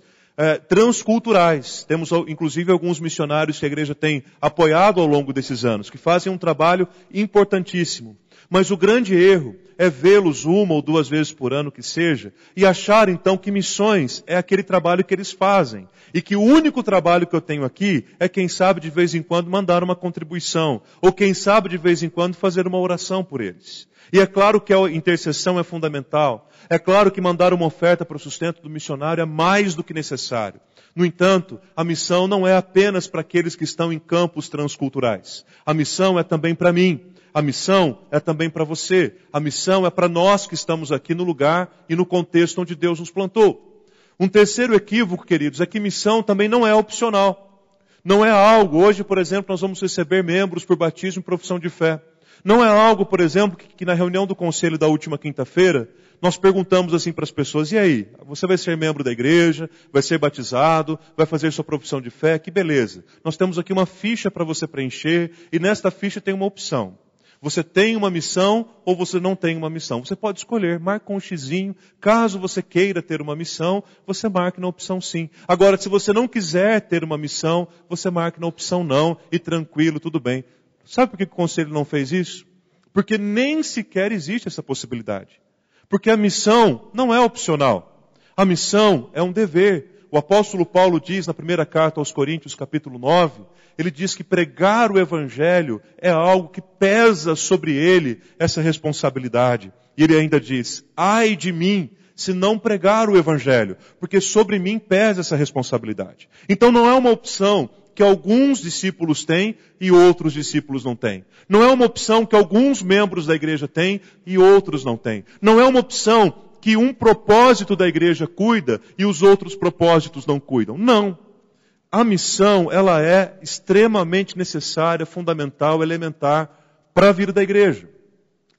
transculturais. Temos inclusive alguns missionários que a igreja tem apoiado ao longo desses anos, que fazem um trabalho importantíssimo. Mas o grande erro é vê-los uma ou duas vezes por ano que seja, e achar então que missões é aquele trabalho que eles fazem. E que o único trabalho que eu tenho aqui é quem sabe de vez em quando mandar uma contribuição, ou quem sabe de vez em quando fazer uma oração por eles. E é claro que a intercessão é fundamental. É claro que mandar uma oferta para o sustento do missionário é mais do que necessário. No entanto, a missão não é apenas para aqueles que estão em campos transculturais. A missão é também para mim. A missão é também para você. A missão é para nós que estamos aqui no lugar e no contexto onde Deus nos plantou. Um terceiro equívoco, queridos, é que missão também não é opcional. Não é algo, hoje, por exemplo, nós vamos receber membros por batismo e profissão de fé. Não é algo, por exemplo, que na reunião do conselho da última quinta-feira, nós perguntamos assim para as pessoas, e aí, você vai ser membro da igreja, vai ser batizado, vai fazer sua profissão de fé, que beleza. Nós temos aqui uma ficha para você preencher, e nesta ficha tem uma opção. Você tem uma missão ou você não tem uma missão. Você pode escolher, marca com um xizinho. Caso você queira ter uma missão, você marque na opção sim. Agora, se você não quiser ter uma missão, você marque na opção não e tranquilo, tudo bem. Sabe por que o conselho não fez isso? Porque nem sequer existe essa possibilidade. Porque a missão não é opcional. A missão é um dever. O apóstolo Paulo diz na primeira carta aos Coríntios, capítulo 9, ele diz que pregar o evangelho é algo que pesa sobre ele essa responsabilidade. E ele ainda diz, ai de mim, se não pregar o evangelho, porque sobre mim pesa essa responsabilidade. Então não é uma opção que alguns discípulos têm e outros discípulos não têm. Não é uma opção que alguns membros da igreja têm e outros não têm. Não é uma opção que um propósito da igreja cuida e os outros propósitos não cuidam. Não. A missão, ela é extremamente necessária, fundamental, elementar para a vida da igreja.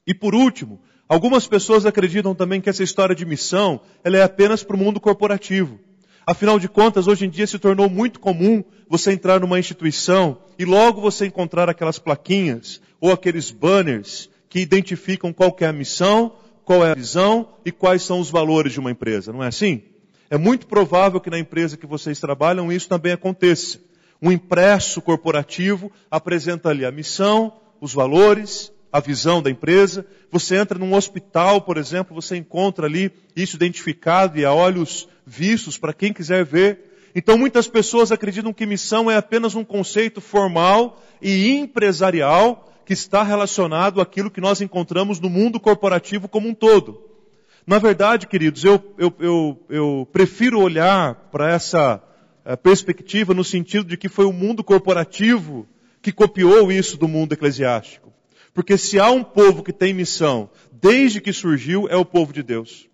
E por último, algumas pessoas acreditam também que essa história de missão, ela é apenas para o mundo corporativo. Afinal de contas, hoje em dia se tornou muito comum você entrar numa instituição e logo você encontrar aquelas plaquinhas ou aqueles banners que identificam qual que é a missão, qual é a visão e quais são os valores de uma empresa. Não é assim? É muito provável que na empresa que vocês trabalham isso também aconteça. Um impresso corporativo apresenta ali a missão, os valores, a visão da empresa. Você entra num hospital, por exemplo, você encontra ali isso identificado e a olhos vistos para quem quiser ver. Então muitas pessoas acreditam que missão é apenas um conceito formal e empresarial que está relacionado àquilo que nós encontramos no mundo corporativo como um todo. Na verdade, queridos, eu prefiro olhar para essa perspectiva no sentido de que foi o mundo corporativo que copiou isso do mundo eclesiástico. Porque se há um povo que tem missão, desde que surgiu, é o povo de Deus.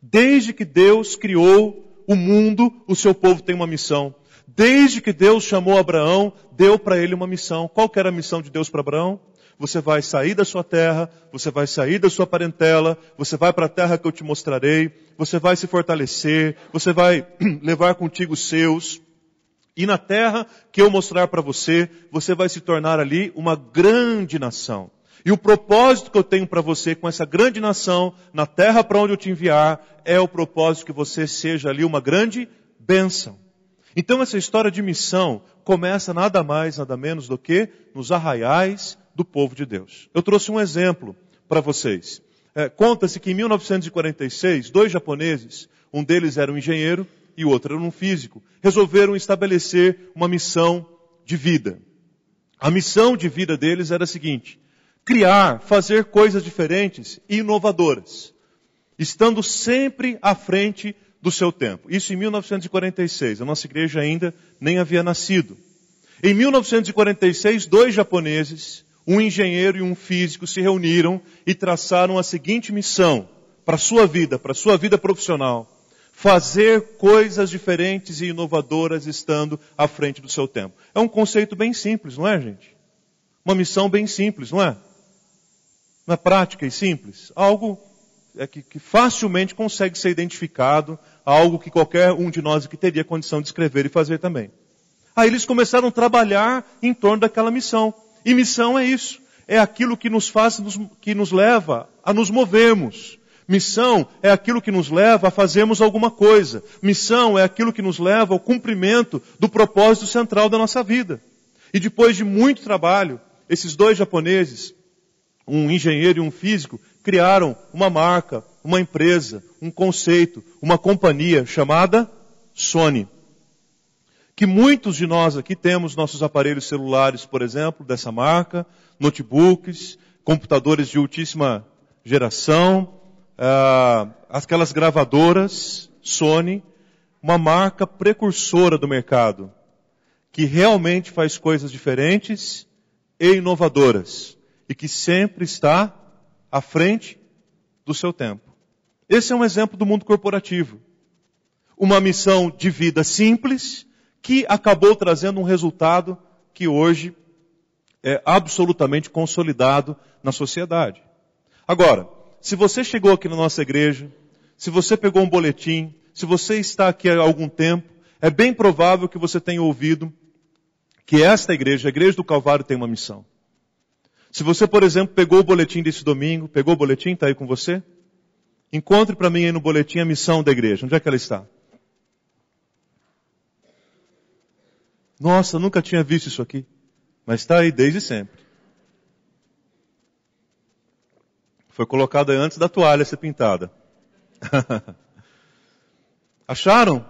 Desde que Deus criou o mundo, o seu povo tem uma missão. Desde que Deus chamou Abraão, deu para ele uma missão. Qual que era a missão de Deus para Abraão? Você vai sair da sua terra, você vai sair da sua parentela, você vai para a terra que eu te mostrarei, você vai se fortalecer, você vai levar contigo os seus. E na terra que eu mostrar para você, você vai se tornar ali uma grande nação. E o propósito que eu tenho para você com essa grande nação, na terra para onde eu te enviar, é o propósito que você seja ali uma grande bênção. Então essa história de missão começa nada mais, nada menos do que nos arraiais do povo de Deus. Eu trouxe um exemplo para vocês. Conta-se que em 1946, 2 japoneses, um deles era um engenheiro e o outro era um físico, resolveram estabelecer uma missão de vida. A missão de vida deles era a seguinte: criar, fazer coisas diferentes e inovadoras, estando sempre à frente do seu tempo. Isso em 1946, a nossa igreja ainda nem havia nascido. Em 1946, 2 japoneses, um engenheiro e um físico se reuniram e traçaram a seguinte missão para a sua vida profissional: fazer coisas diferentes e inovadoras estando à frente do seu tempo. É um conceito bem simples, não é, gente? Uma missão bem simples, não é? Não é prática e simples? Algo que facilmente consegue ser identificado, algo que qualquer um de nós aqui teria condição de escrever e fazer também. Aí eles começaram a trabalhar em torno daquela missão. E missão é isso. É aquilo que nos faz, que nos leva a nos movermos. Missão é aquilo que nos leva a fazermos alguma coisa. Missão é aquilo que nos leva ao cumprimento do propósito central da nossa vida. E depois de muito trabalho, esses 2 japoneses, um engenheiro e um físico, criaram uma marca, uma empresa, um conceito, uma companhia chamada Sony. Que muitos de nós aqui temos nossos aparelhos celulares, por exemplo, dessa marca, notebooks, computadores de ultíssima geração, aquelas gravadoras Sony, uma marca precursora do mercado, que realmente faz coisas diferentes e inovadoras, e que sempre está à frente do seu tempo. Esse é um exemplo do mundo corporativo. Uma missão de vida simples, que acabou trazendo um resultado que hoje é absolutamente consolidado na sociedade. Agora, se você chegou aqui na nossa igreja, se você pegou um boletim, se você está aqui há algum tempo, é bem provável que você tenha ouvido que esta igreja, a Igreja do Calvário, tem uma missão. Se você, por exemplo, pegou o boletim desse domingo, pegou o boletim, está aí com você? Encontre para mim aí no boletim a missão da igreja. Onde é que ela está? Nossa, nunca tinha visto isso aqui. Mas está aí desde sempre. Foi colocada antes da toalha ser pintada. Acharam?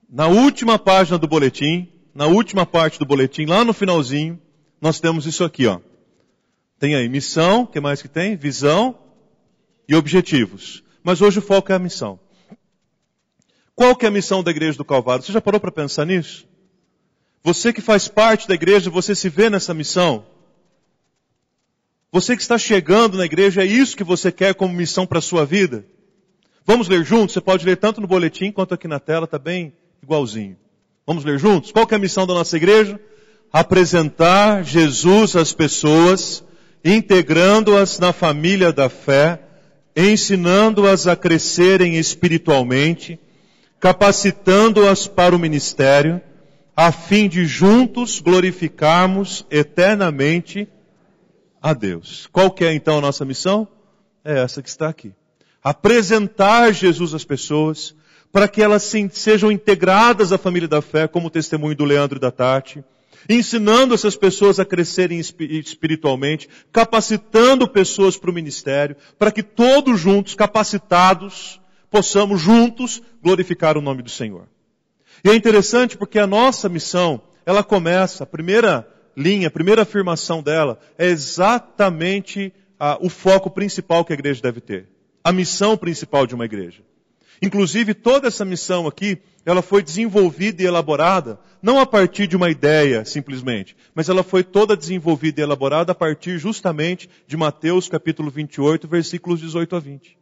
Na última página do boletim, na última parte do boletim, lá no finalzinho, nós temos isso aqui, ó. Tem aí missão, o que mais que tem? Visão e objetivos. Mas hoje o foco é a missão. Qual que é a missão da Igreja do Calvário? Você já parou para pensar nisso? Você que faz parte da igreja, você se vê nessa missão? Você que está chegando na igreja, é isso que você quer como missão para a sua vida? Vamos ler juntos? Você pode ler tanto no boletim quanto aqui na tela, está bem igualzinho. Vamos ler juntos? Qual que é a missão da nossa igreja? Apresentar Jesus às pessoas, integrando-as na família da fé, ensinando-as a crescerem espiritualmente, capacitando-as para o ministério, a fim de juntos glorificarmos eternamente a Deus. Qual que é então a nossa missão? É essa que está aqui. Apresentar Jesus às pessoas, para que elas sejam integradas à família da fé, como o testemunho do Leandro e da Tati, ensinando essas pessoas a crescerem espiritualmente, capacitando pessoas para o ministério, para que todos juntos, capacitados, possamos juntos glorificar o nome do Senhor. E é interessante porque a nossa missão, ela começa, a primeira linha, a primeira afirmação dela, é exatamente o foco principal que a igreja deve ter. A missão principal de uma igreja. Inclusive, toda essa missão aqui, ela foi desenvolvida e elaborada, não a partir de uma ideia, simplesmente, mas ela foi toda desenvolvida e elaborada a partir justamente de Mateus capítulo 28, versículos 18 a 20.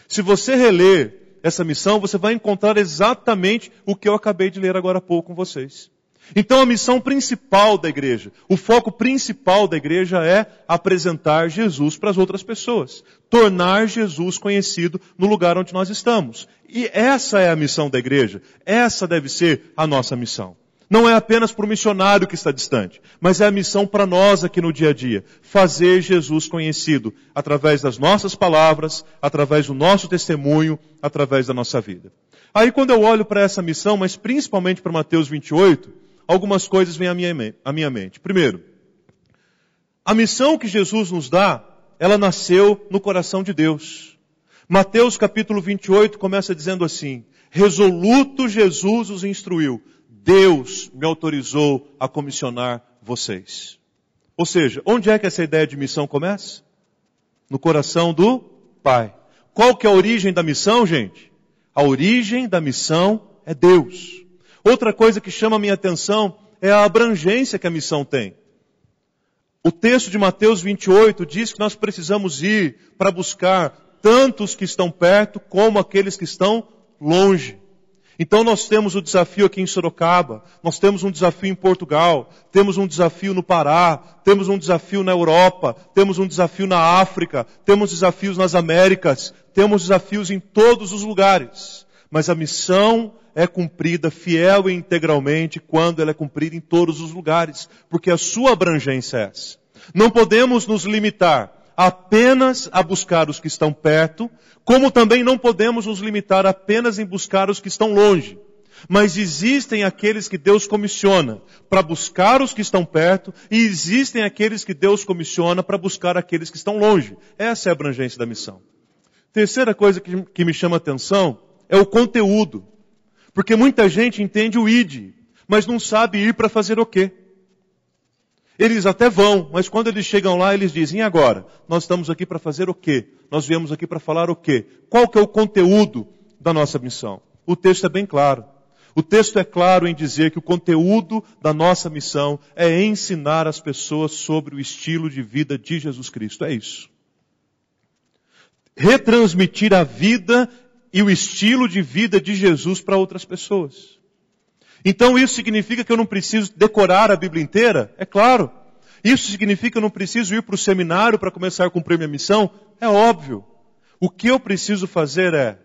Se você reler essa missão, você vai encontrar exatamente o que eu acabei de ler agora há pouco com vocês. Então a missão principal da igreja, o foco principal da igreja é apresentar Jesus para as outras pessoas. Tornar Jesus conhecido no lugar onde nós estamos. E essa é a missão da igreja. Essa deve ser a nossa missão. Não é apenas para o missionário que está distante, mas é a missão para nós aqui no dia a dia. Fazer Jesus conhecido através das nossas palavras, através do nosso testemunho, através da nossa vida. Aí quando eu olho para essa missão, mas principalmente para Mateus 28, algumas coisas vêm à minha mente. Primeiro, a missão que Jesus nos dá, ela nasceu no coração de Deus. Mateus capítulo 28 começa dizendo assim: resoluto Jesus os instruiu, Deus me autorizou a comissionar vocês. Ou seja, onde é que essa ideia de missão começa? No coração do Pai. Qual que é a origem da missão, gente? A origem da missão é Deus. Outra coisa que chama a minha atenção é a abrangência que a missão tem. O texto de Mateus 28 diz que nós precisamos ir para buscar tanto os que estão perto como aqueles que estão longe. Então nós temos o desafio aqui em Sorocaba, nós temos um desafio em Portugal, temos um desafio no Pará, temos um desafio na Europa, temos um desafio na África, temos desafios nas Américas, temos desafios em todos os lugares. Mas a missão é cumprida fiel e integralmente quando ela é cumprida em todos os lugares, porque a sua abrangência é essa. Não podemos nos limitar apenas a buscar os que estão perto, como também não podemos nos limitar apenas em buscar os que estão longe. Mas existem aqueles que Deus comissiona para buscar os que estão perto, e existem aqueles que Deus comissiona para buscar aqueles que estão longe. Essa é a abrangência da missão. Terceira coisa que me chama a atenção é o conteúdo. Porque muita gente entende o id, mas não sabe ir para fazer o quê? Eles até vão, mas quando eles chegam lá, eles dizem: e agora? Nós estamos aqui para fazer o quê? Nós viemos aqui para falar o quê? Qual que é o conteúdo da nossa missão? O texto é bem claro. O texto é claro em dizer que o conteúdo da nossa missão é ensinar as pessoas sobre o estilo de vida de Jesus Cristo. É isso. Retransmitir a vida e o estilo de vida de Jesus para outras pessoas. Então isso significa que eu não preciso decorar a Bíblia inteira? É claro. Isso significa que eu não preciso ir para o seminário para começar a cumprir minha missão? É óbvio. O que eu preciso fazer é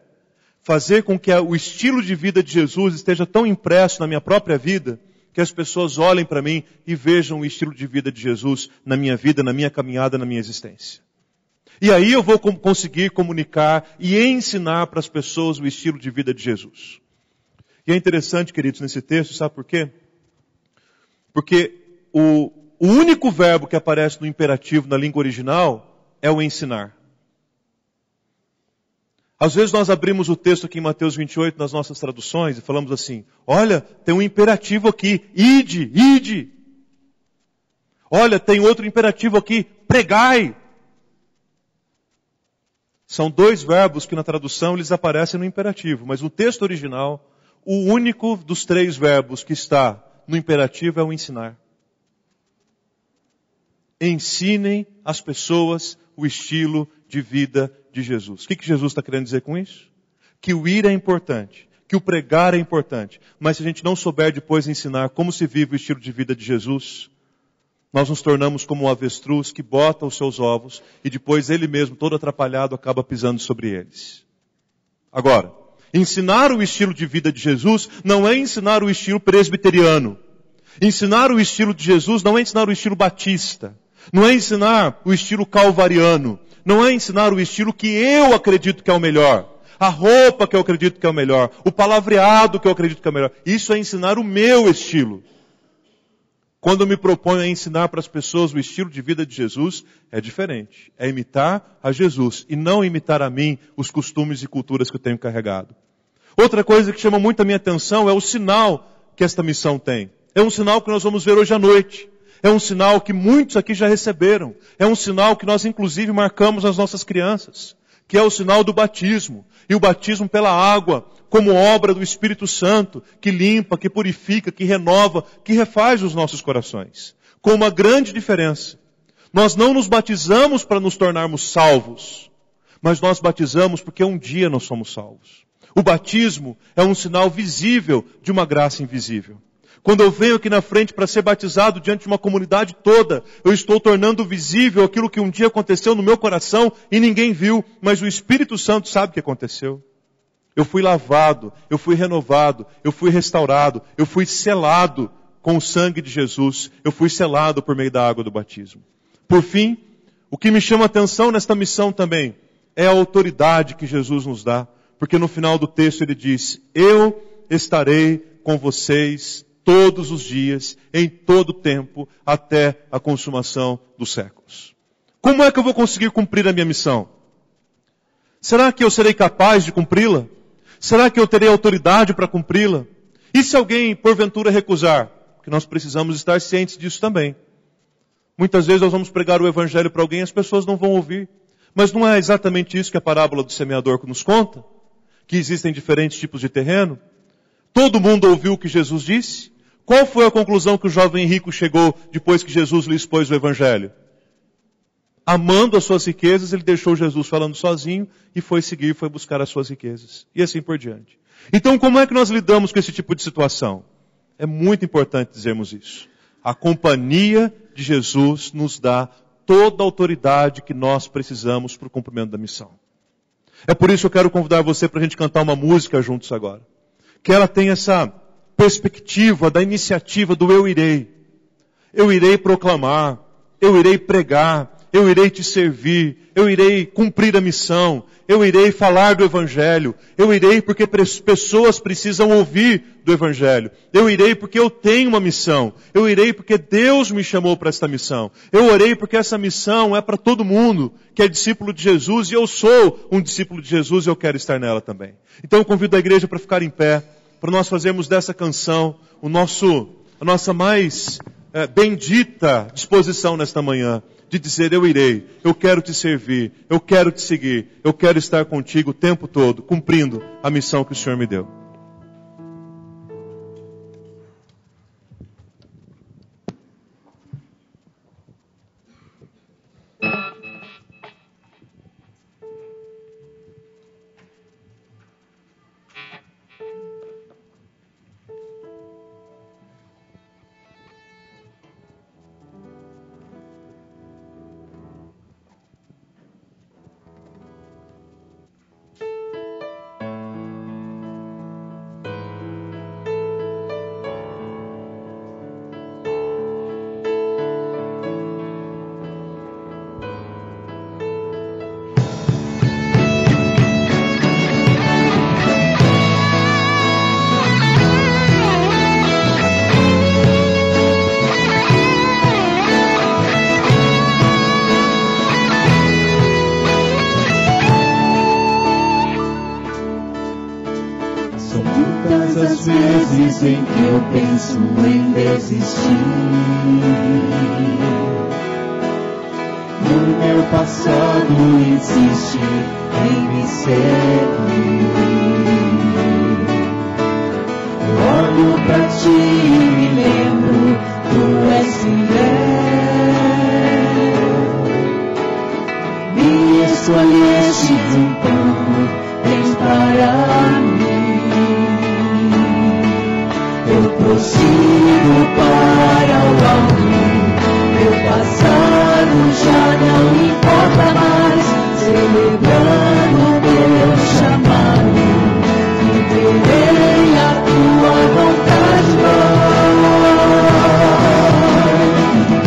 fazer com que o estilo de vida de Jesus esteja tão impresso na minha própria vida, que as pessoas olhem para mim e vejam o estilo de vida de Jesus na minha vida, na minha caminhada, na minha existência. E aí eu vou conseguir comunicar e ensinar para as pessoas o estilo de vida de Jesus. E é interessante, queridos, nesse texto, sabe por quê? Porque o único verbo que aparece no imperativo na língua original é o ensinar. Às vezes nós abrimos o texto aqui em Mateus 28 nas nossas traduções e falamos assim: olha, tem um imperativo aqui, ide, ide. Olha, tem outro imperativo aqui, pregai. São dois verbos que na tradução eles aparecem no imperativo, mas no texto original, o único dos três verbos que está no imperativo é o ensinar. Ensinem as pessoas o estilo de vida de Jesus. O que Jesus está querendo dizer com isso? Que o ir é importante, que o pregar é importante, mas se a gente não souber depois ensinar como se vive o estilo de vida de Jesus, nós nos tornamos como um avestruz que bota os seus ovos e depois ele mesmo, todo atrapalhado, acaba pisando sobre eles. Agora, ensinar o estilo de vida de Jesus não é ensinar o estilo presbiteriano. Ensinar o estilo de Jesus não é ensinar o estilo batista. Não é ensinar o estilo calvariano. Não é ensinar o estilo que eu acredito que é o melhor. A roupa que eu acredito que é o melhor. O palavreado que eu acredito que é o melhor. Isso é ensinar o meu estilo. Quando eu me proponho a ensinar para as pessoas o estilo de vida de Jesus, é diferente. É imitar a Jesus e não imitar a mim os costumes e culturas que eu tenho carregado. Outra coisa que chama muito a minha atenção é o sinal que esta missão tem. É um sinal que nós vamos ver hoje à noite. É um sinal que muitos aqui já receberam. É um sinal que nós inclusive marcamos nas nossas crianças. Que é o sinal do batismo. E o batismo pela água, como obra do Espírito Santo, que limpa, que purifica, que renova, que refaz os nossos corações. Com uma grande diferença. Nós não nos batizamos para nos tornarmos salvos. Mas nós batizamos porque um dia nós somos salvos. O batismo é um sinal visível de uma graça invisível. Quando eu venho aqui na frente para ser batizado diante de uma comunidade toda, eu estou tornando visível aquilo que um dia aconteceu no meu coração e ninguém viu, mas o Espírito Santo sabe o que aconteceu. Eu fui lavado, eu fui renovado, eu fui restaurado, eu fui selado com o sangue de Jesus, eu fui selado por meio da água do batismo. Por fim, o que me chama a atenção nesta missão também é a autoridade que Jesus nos dá, porque no final do texto ele diz, eu estarei com vocês todos os dias, em todo o tempo, até a consumação dos séculos. Como é que eu vou conseguir cumprir a minha missão? Será que eu serei capaz de cumpri-la? Será que eu terei autoridade para cumpri-la? E se alguém, porventura, recusar? Porque nós precisamos estar cientes disso também. Muitas vezes nós vamos pregar o Evangelho para alguém e as pessoas não vão ouvir. Mas não é exatamente isso que a parábola do semeador nos conta? Que existem diferentes tipos de terreno? Todo mundo ouviu o que Jesus disse? Qual foi a conclusão que o jovem rico chegou depois que Jesus lhe expôs o Evangelho? Amando as suas riquezas, ele deixou Jesus falando sozinho e foi seguir, foi buscar as suas riquezas. E assim por diante. Então, como é que nós lidamos com esse tipo de situação? É muito importante dizermos isso. A companhia de Jesus nos dá toda a autoridade que nós precisamos para o cumprimento da missão. É por isso que eu quero convidar você para a gente cantar uma música juntos agora. Que ela tenha essa perspectiva da iniciativa do eu irei. Eu irei proclamar, eu irei pregar, eu irei te servir, eu irei cumprir a missão, eu irei falar do Evangelho, eu irei porque pessoas precisam ouvir do Evangelho, eu irei porque eu tenho uma missão, eu irei porque Deus me chamou para esta missão, eu orei porque essa missão é para todo mundo que é discípulo de Jesus e eu sou um discípulo de Jesus e eu quero estar nela também. Então eu convido a igreja para ficar em pé, para nós fazermos dessa canção a nossa mais bendita disposição nesta manhã, de dizer eu irei, eu quero te servir, eu quero te seguir, eu quero estar contigo o tempo todo, cumprindo a missão que o Senhor me deu. Em que eu penso em desistir. No meu passado insiste em me seguir. Eu olho pra ti e me lembro, tu és fiel. prossigo para o alto. Meu passado já não importa mais, celebrando teu chamado. Viverei a tua vontade, Pai.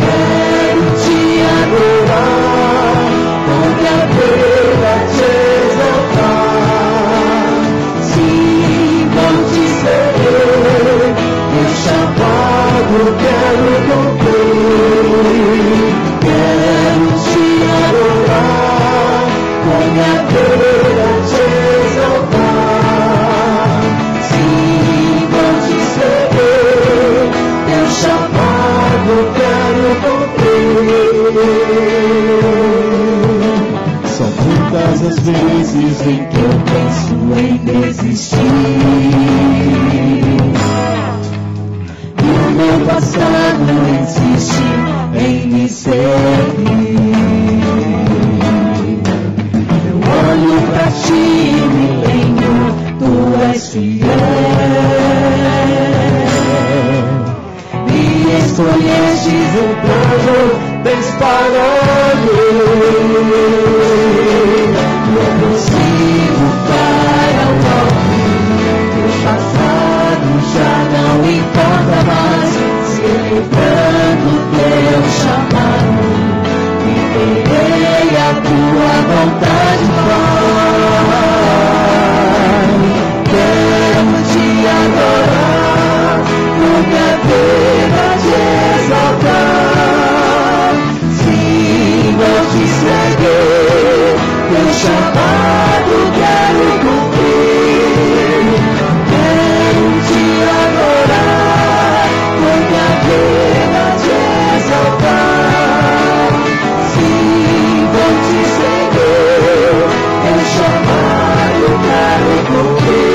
Quero te adorar, com minha vida te exaltar. Sim, vou te seguir, meu chamado quero cumprir. Quero te adorar, com minha vida te exaltar. Sim, vou te seguir, teu chamado quero cumprir. São muitas as vezes em que eu penso em desistir, e o meu passado insiste em me seguir. Eu olho pra ti e me lembro, tu és fiel. Me escolhestes o povo, tens para mim. Eu prossigo para o alto, teu passado já não importa mais, celebrando teu chamado. Viverei a tua vontade, Pai. Quero te adorar, com minha vida te exaltar. Sim, vou te seguir, teu chamado quero cumprir. Quero te adorar, com minha vida te exaltar. Sim, vou te seguir, teu chamado quero cumprir.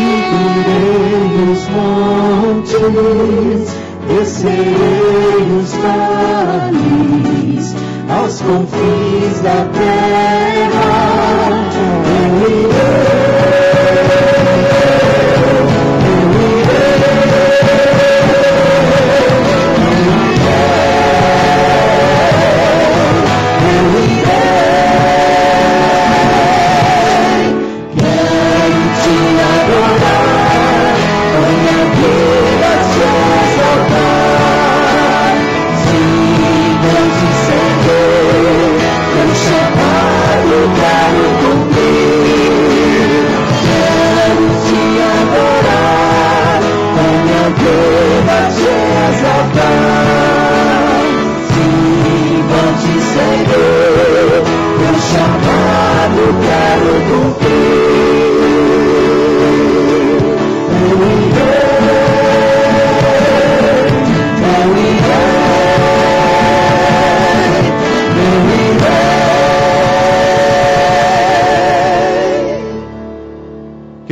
Subirei os montes, descerei os vales, aos confins da terra eu quero te adorar, com minha vida te exaltar. Sim, vou te seguir, teu chamado quero cumprir. Quero te adorar, com minha vida te exaltar. Sim, vou te seguir, teu chamado quero cumprir.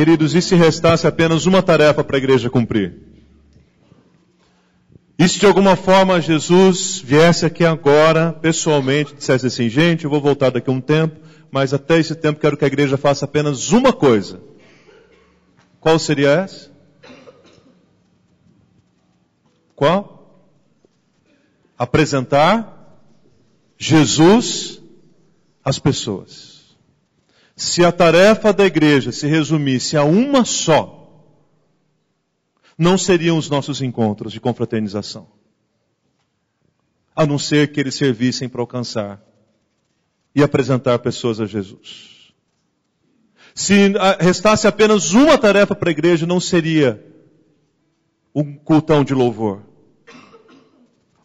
Eu Queridos, e se restasse apenas uma tarefa para a igreja cumprir? E se de alguma forma Jesus viesse aqui agora, pessoalmente, dissesse assim, gente, eu vou voltar daqui a um tempo, mas até esse tempo quero que a igreja faça apenas uma coisa. Qual seria essa? Qual? Apresentar Jesus às pessoas. Se a tarefa da igreja se resumisse a uma só, não seriam os nossos encontros de confraternização. A não ser que eles servissem para alcançar e apresentar pessoas a Jesus. Se restasse apenas uma tarefa para a igreja, não seria um cultão de louvor,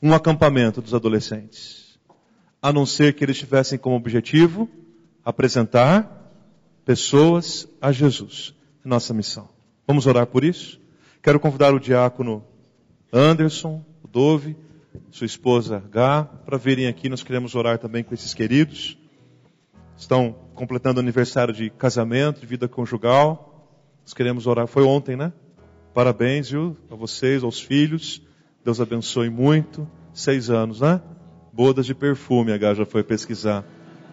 um acampamento dos adolescentes. A não ser que eles tivessem como objetivo apresentar pessoas a Jesus. Nossa missão. Vamos orar por isso? Quero convidar o diácono Anderson, o Dove, sua esposa Gá, para virem aqui. Nós queremos orar também com esses queridos. Estão completando o aniversário de casamento, de vida conjugal. Nós queremos orar. Foi ontem, né? Parabéns, viu? A vocês, aos filhos. Deus abençoe muito. 6 anos, né? Bodas de perfume, a Gá já foi pesquisar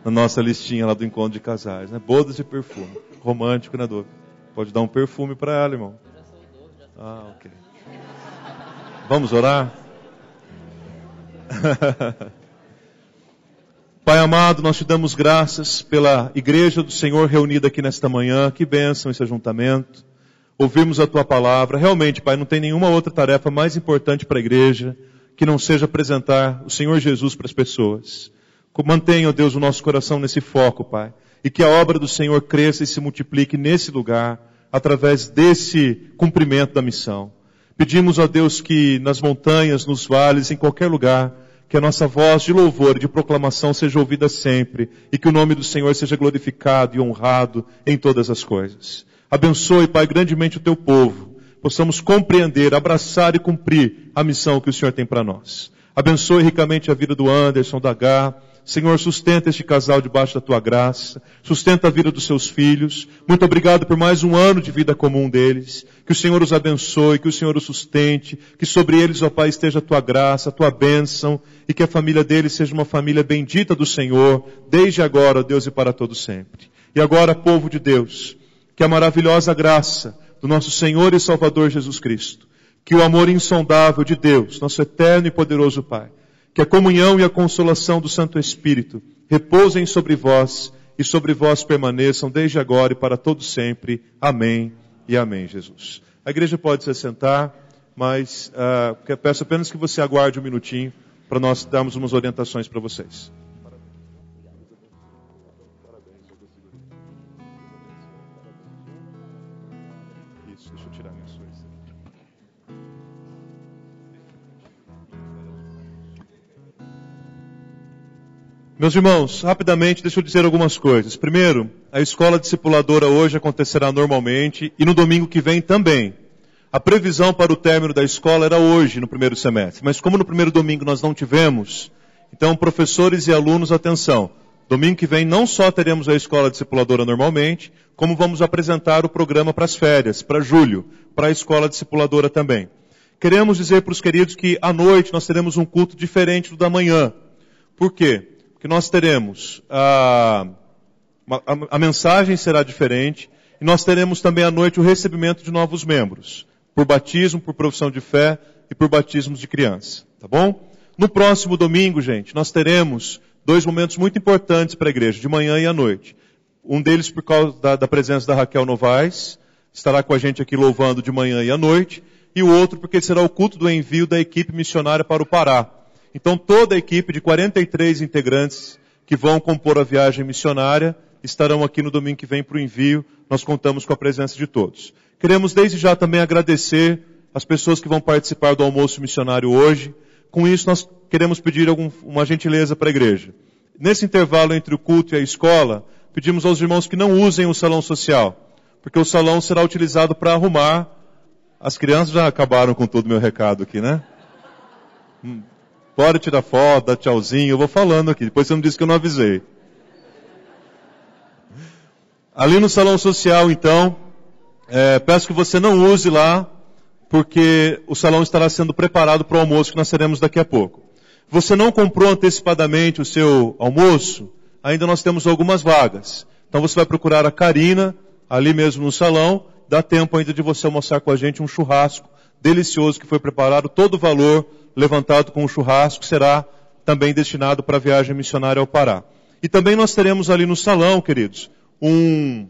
na nossa listinha lá do encontro de casais, né? Bodas de perfume. Romântico, né, Dove? Pode dar um perfume para ela, irmão. Ah, ok. Vamos orar? Pai amado, nós te damos graças pela igreja do Senhor reunida aqui nesta manhã. Que bênção esse ajuntamento. Ouvimos a tua palavra. Realmente, Pai, não tem nenhuma outra tarefa mais importante para a igreja que não seja apresentar o Senhor Jesus para as pessoas. Mantenha, ó Deus, o nosso coração nesse foco, Pai. E que a obra do Senhor cresça e se multiplique nesse lugar, através desse cumprimento da missão. Pedimos, ó Deus, que nas montanhas, nos vales, em qualquer lugar, que a nossa voz de louvor e de proclamação seja ouvida sempre, e que o nome do Senhor seja glorificado e honrado em todas as coisas. Abençoe, Pai, grandemente o teu povo, possamos compreender, abraçar e cumprir a missão que o Senhor tem para nós. Abençoe ricamente a vida do Anderson, da Gá. Senhor, sustenta este casal debaixo da tua graça, sustenta a vida dos seus filhos. Muito obrigado por mais um ano de vida comum deles. Que o Senhor os abençoe, que o Senhor os sustente, que sobre eles, ó Pai, esteja a tua graça, a tua bênção, e que a família deles seja uma família bendita do Senhor, desde agora, ó Deus, e para todo sempre. E agora, povo de Deus, que a maravilhosa graça do nosso Senhor e Salvador Jesus Cristo, que o amor insondável de Deus, nosso eterno e poderoso Pai, que a comunhão e a consolação do Santo Espírito repousem sobre vós e sobre vós permaneçam desde agora e para todo sempre. Amém e amém, Jesus. A igreja pode se assentar, mas peço apenas que você aguarde um minutinho para nós darmos umas orientações para vocês. Isso, deixa eu tirar minhas coisas. Meus irmãos, rapidamente, deixa eu dizer algumas coisas. Primeiro, a escola discipuladora hoje acontecerá normalmente e no domingo que vem também. A previsão para o término da escola era hoje, no primeiro semestre. Mas como no primeiro domingo nós não tivemos, então professores e alunos, atenção. Domingo que vem não só teremos a escola discipuladora normalmente, como vamos apresentar o programa para as férias, para julho, para a escola discipuladora também. Queremos dizer para os queridos que à noite nós teremos um culto diferente do da manhã. Por quê? Que nós teremos, a mensagem será diferente, e nós teremos também à noite o recebimento de novos membros, por batismo, por profissão de fé e por batismos de criança, tá bom? No próximo domingo, gente, nós teremos 2 momentos muito importantes para a igreja, de manhã e à noite. Um deles por causa da presença da Raquel Novaes, estará com a gente aqui louvando de manhã e à noite, e o outro porque será o culto do envio da equipe missionária para o Pará. Então toda a equipe de 43 integrantes que vão compor a viagem missionária estarão aqui no domingo que vem para o envio. Nós contamos com a presença de todos. Queremos desde já também agradecer as pessoas que vão participar do almoço missionário hoje. Com isso nós queremos pedir uma gentileza para a igreja. Nesse intervalo entre o culto e a escola, pedimos aos irmãos que não usem o salão social, porque o salão será utilizado para arrumar. As crianças já acabaram com todo o meu recado aqui, né? Pode tirar foto, dar tchauzinho, eu vou falando aqui, depois você não disse que eu não avisei. Ali no salão social, então, peço que você não use lá, porque o salão estará sendo preparado para o almoço que nós teremos daqui a pouco. Você não comprou antecipadamente o seu almoço, ainda nós temos algumas vagas. Então você vai procurar a Karina, ali mesmo no salão, dá tempo ainda de você almoçar com a gente um churrasco delicioso que foi preparado, todo o valor levantado com o churrasco será também destinado para a viagem missionária ao Pará. E também nós teremos ali no salão, queridos, um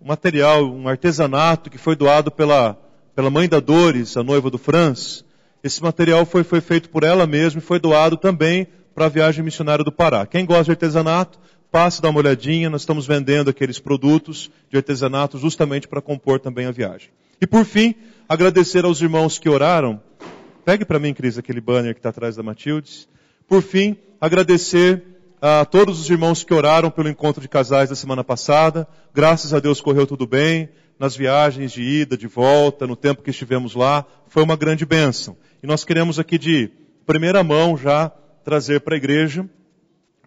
material, um artesanato que foi doado pela mãe da Dores, a noiva do Franz. Esse material foi feito por ela mesma e foi doado também para a viagem missionária do Pará. Quem gosta de artesanato, passe, dá uma olhadinha, nós estamos vendendo aqueles produtos de artesanato justamente para compor também a viagem. E por fim, agradecer aos irmãos que oraram. Pegue para mim, Cris, aquele banner que está atrás da Matildes. Por fim, agradecer a todos os irmãos que oraram pelo encontro de casais da semana passada. Graças a Deus correu tudo bem, nas viagens de ida, de volta, no tempo que estivemos lá. Foi uma grande bênção. E nós queremos aqui de primeira mão já trazer para a igreja.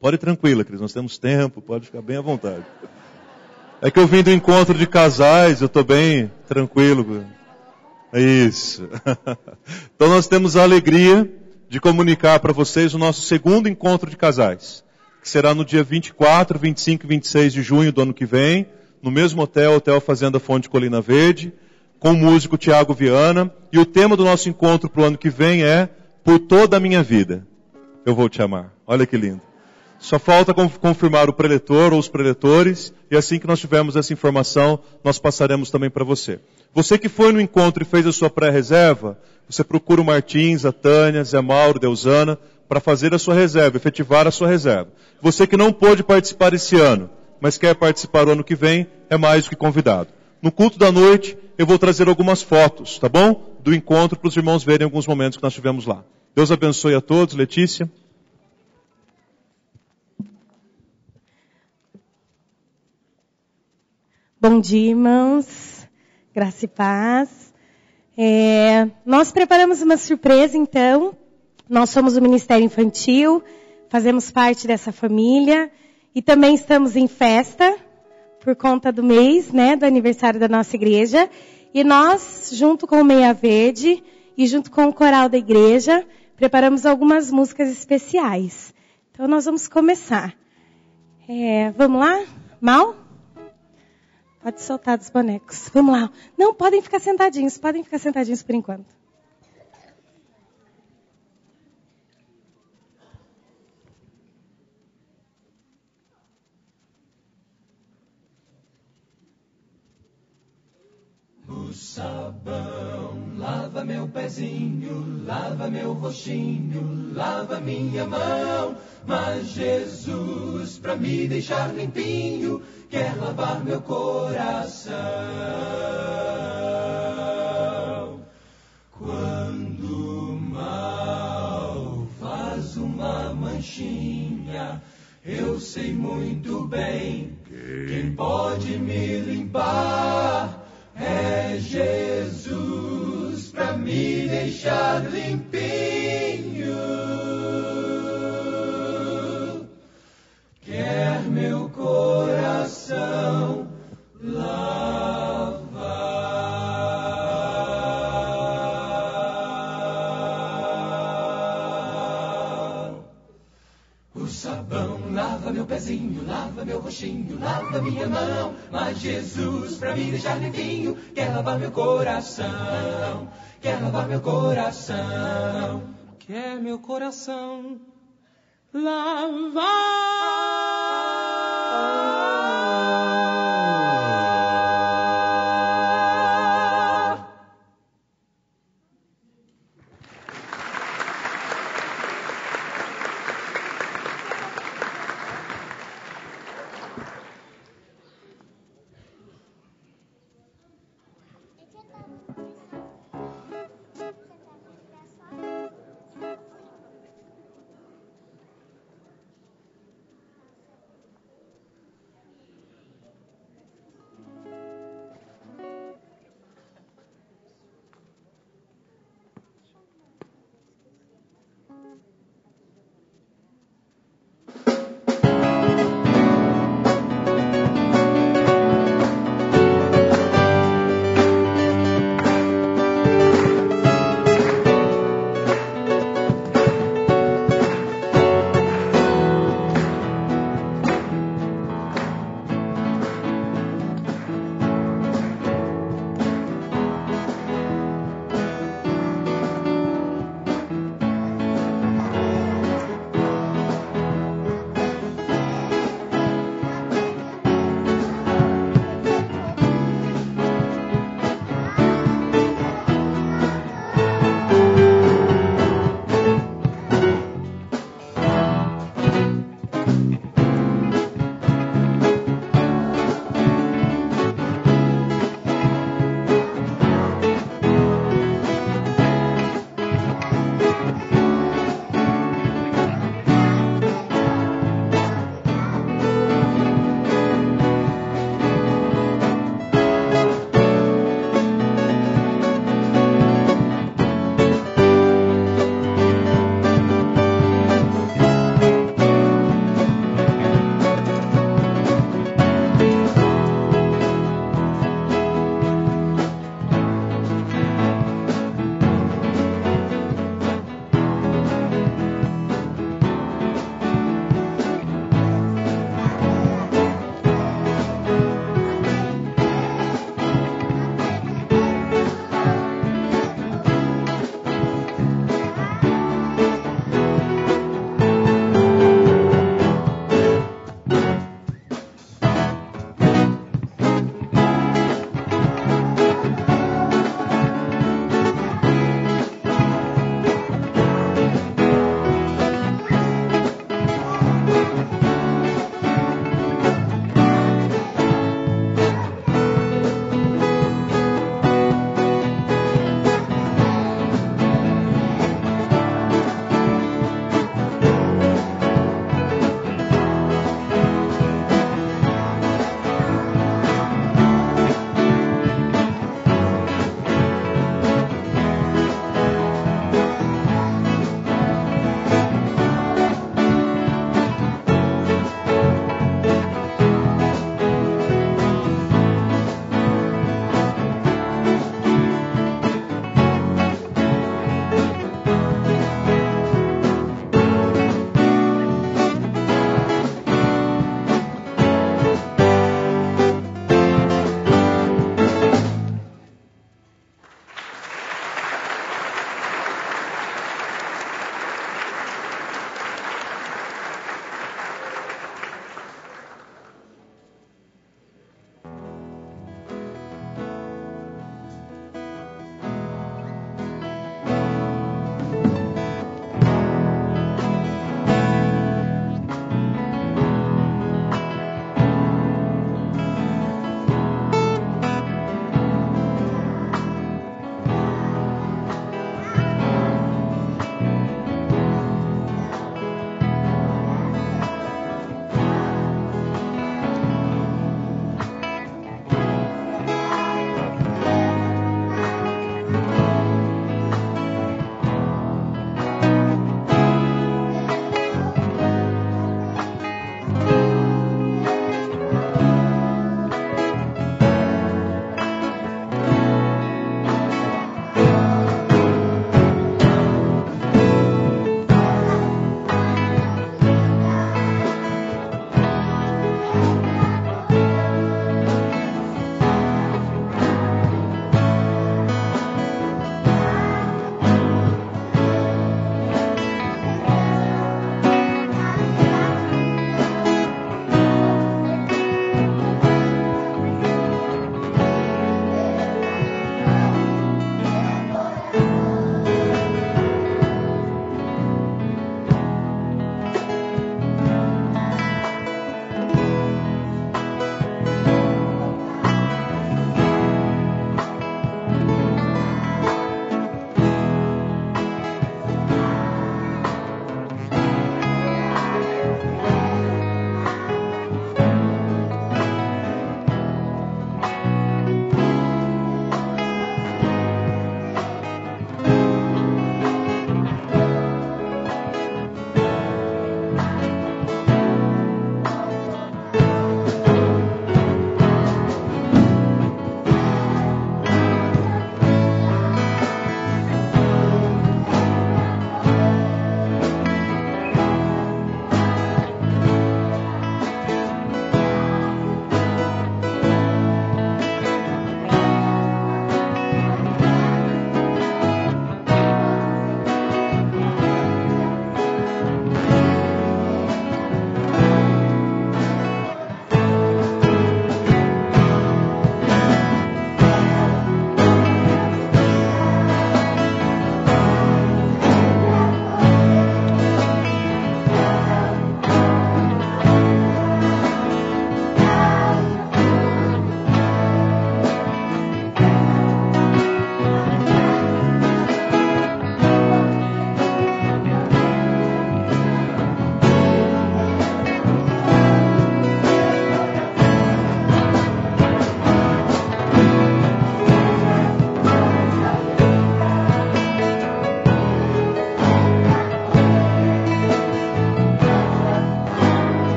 Pode ir tranquila, Cris, nós temos tempo, pode ficar bem à vontade. É que eu vim do encontro de casais, eu estou bem tranquilo. É isso. Então nós temos a alegria de comunicar para vocês o nosso segundo encontro de casais, que será no dia 24, 25 e 26 de junho do ano que vem, no mesmo hotel, Hotel Fazenda Fonte Colina Verde, com o músico Tiago Viana. E o tema do nosso encontro para o ano que vem é Por Toda a Minha Vida, Eu Vou Te Amar. Olha que lindo. Só falta confirmar o preletor ou os preletores, e assim que nós tivermos essa informação, nós passaremos também para você. Você que foi no encontro e fez a sua pré-reserva, você procura o Martins, a Tânia, Zé Mauro, Deusana, para fazer a sua reserva, efetivar a sua reserva. Você que não pôde participar esse ano, mas quer participar o ano que vem, é mais do que convidado. No culto da noite, eu vou trazer algumas fotos, tá bom? Do encontro, para os irmãos verem alguns momentos que nós tivemos lá. Deus abençoe a todos. Letícia. Bom dia, irmãos. Graça e paz. Nós preparamos uma surpresa, então. Nós somos o Ministério Infantil, fazemos parte dessa família e também estamos em festa por conta do mês, né, do aniversário da nossa igreja. E nós, junto com o Meia Verde e junto com o coral da igreja, preparamos algumas músicas especiais. Então nós vamos começar. Vamos lá? Mal? Pode soltar dos bonecos. Vamos lá. Não, podem ficar sentadinhos por enquanto. O sabão lava meu pezinho, lava meu roxinho, lava minha mão. Mas Jesus, pra me deixar limpinho, quer lavar meu coração. Quando o mal faz uma manchinha, eu sei muito bem quem pode me limpar. É Jesus pra me deixar limpinho. Quer meu coração lavar. O sabão lava meu pezinho, lava meu roxinho, lava minha mão. Mas Jesus, pra me deixar limpinho, quer lavar meu coração. Quer lavar meu coração. Quer meu coração lavar.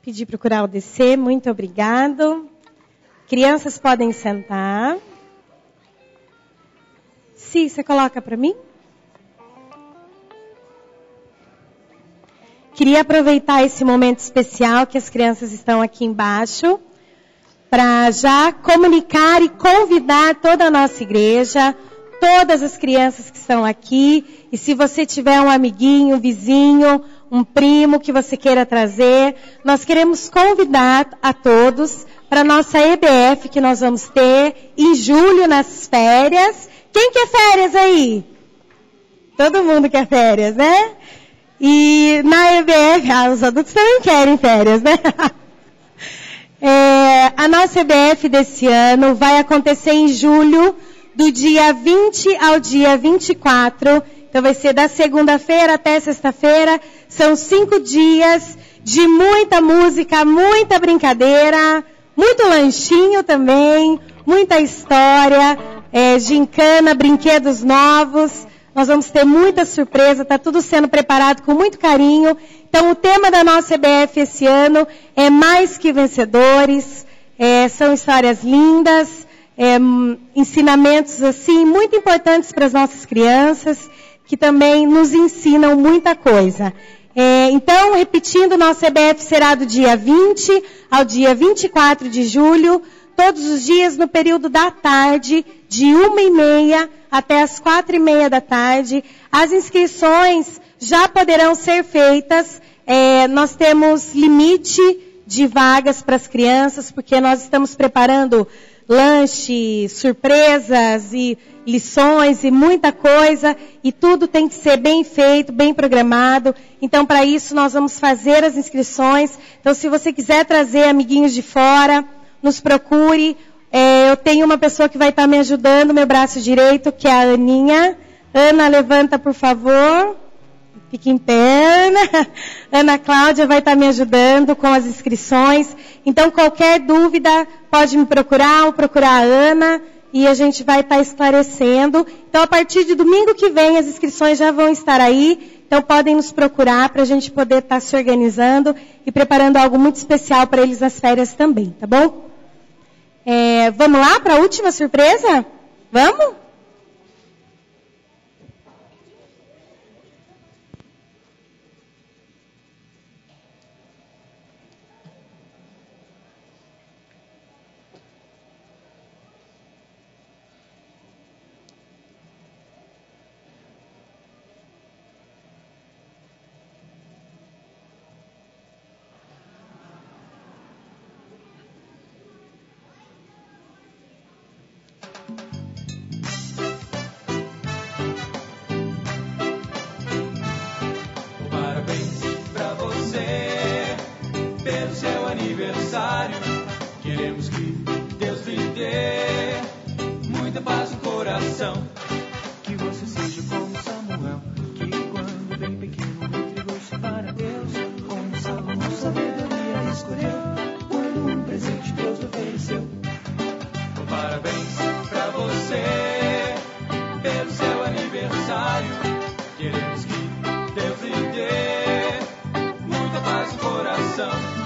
Pedir para o coral descer, muito obrigado. Crianças podem sentar. Sim, você coloca para mim? Queria aproveitar esse momento especial que as crianças estão aqui embaixo para já comunicar e convidar toda a nossa igreja, todas as crianças que estão aqui. E se você tiver um amiguinho, um vizinho, um primo que você queira trazer, nós queremos convidar a todos para a nossa EBF que nós vamos ter em julho nas férias. Quem quer férias aí? Todo mundo quer férias, né? E na EBF, os adultos também querem férias, né? A nossa EBF desse ano vai acontecer em julho, do dia 20 ao dia 24. Então vai ser da segunda-feira até sexta-feira. São 5 dias de muita música, muita brincadeira, muito lanchinho também, muita história, gincana, brinquedos novos. Nós vamos ter muita surpresa, está tudo sendo preparado com muito carinho. Então o tema da nossa EBF esse ano é mais que vencedores. São histórias lindas, ensinamentos assim muito importantes para as nossas crianças, que também nos ensinam muita coisa. Então, repetindo, nossa EBF será do dia 20 ao dia 24 de julho, todos os dias no período da tarde, de 1h30 até as 4h30 da tarde. As inscrições já poderão ser feitas. Nós temos limite de vagas para as crianças, porque nós estamos preparando lanche, surpresas e lições e muita coisa, e tudo tem que ser bem feito, bem programado. Então, para isso, nós vamos fazer as inscrições. Então, se você quiser trazer amiguinhos de fora, nos procure. Eu tenho uma pessoa que vai estar me ajudando, meu braço direito, que é a Aninha. Ana, levanta, por favor. Fique em pé, Ana. Ana Cláudia vai estar me ajudando com as inscrições. Então, qualquer dúvida, pode me procurar ou procurar a Ana, e a gente vai estar esclarecendo. Então, a partir de domingo que vem, as inscrições já vão estar aí. Então, podem nos procurar para a gente poder estar se organizando e preparando algo muito especial para eles nas férias também, tá bom? Vamos lá para a última surpresa? Vamos? Queremos que Deus lhe dê muita paz no coração. Que você seja como Samuel, que quando bem pequeno entregou-se para Deus. Como Salomão sabedoria escolheu, quando um presente Deus lhe ofereceu. Parabéns pra você pelo seu aniversário. Queremos que Deus lhe dê muita paz no coração.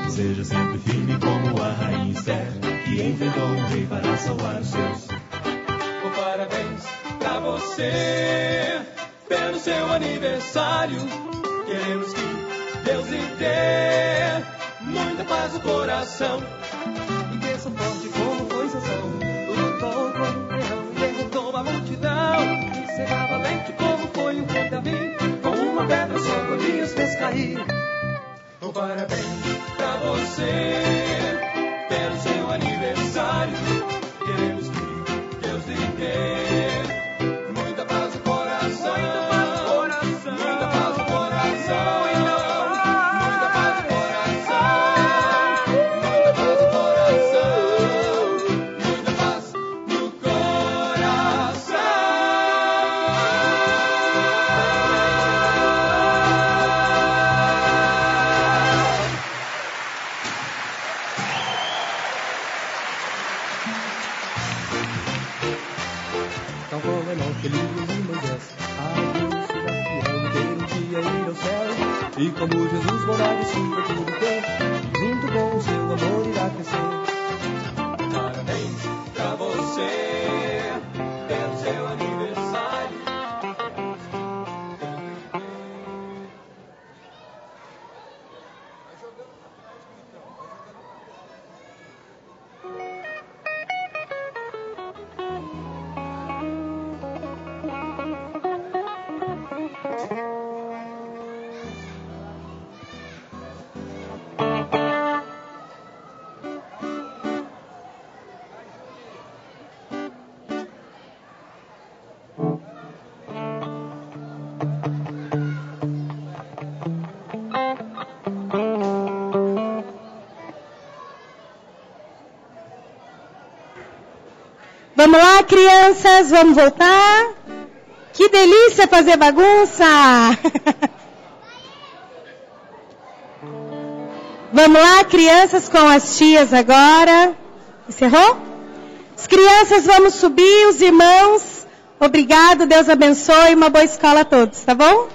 Seja sempre firme como a rainha Esther, que enfrentou um rei para salvar os seus. Parabéns pra você pelo seu aniversário. Queremos que Deus lhe dê muita paz no coração. E pensa forte como foi Sansão, lutou com o leão e derrotou a multidão. E será valente como foi o rei Davi, com uma pedra só Golias fez cair. Parabéns pra você pelo seu aniversário. Queremos que Deus lhe dê muita paz no coração. Muita paz no coração. Muita paz no coração. Muita paz no coração. Muita paz no coração. E como Jesus morar em cima de tudo canto, junto com o seu amor irá crescer. Parabéns pra você pelo seu aniversário. Vamos lá, crianças, vamos voltar? Que delícia fazer bagunça! Vamos lá, crianças, com as tias agora. Encerrou? As crianças, vamos subir, os irmãos. Obrigado, Deus abençoe, uma boa escola a todos, tá bom?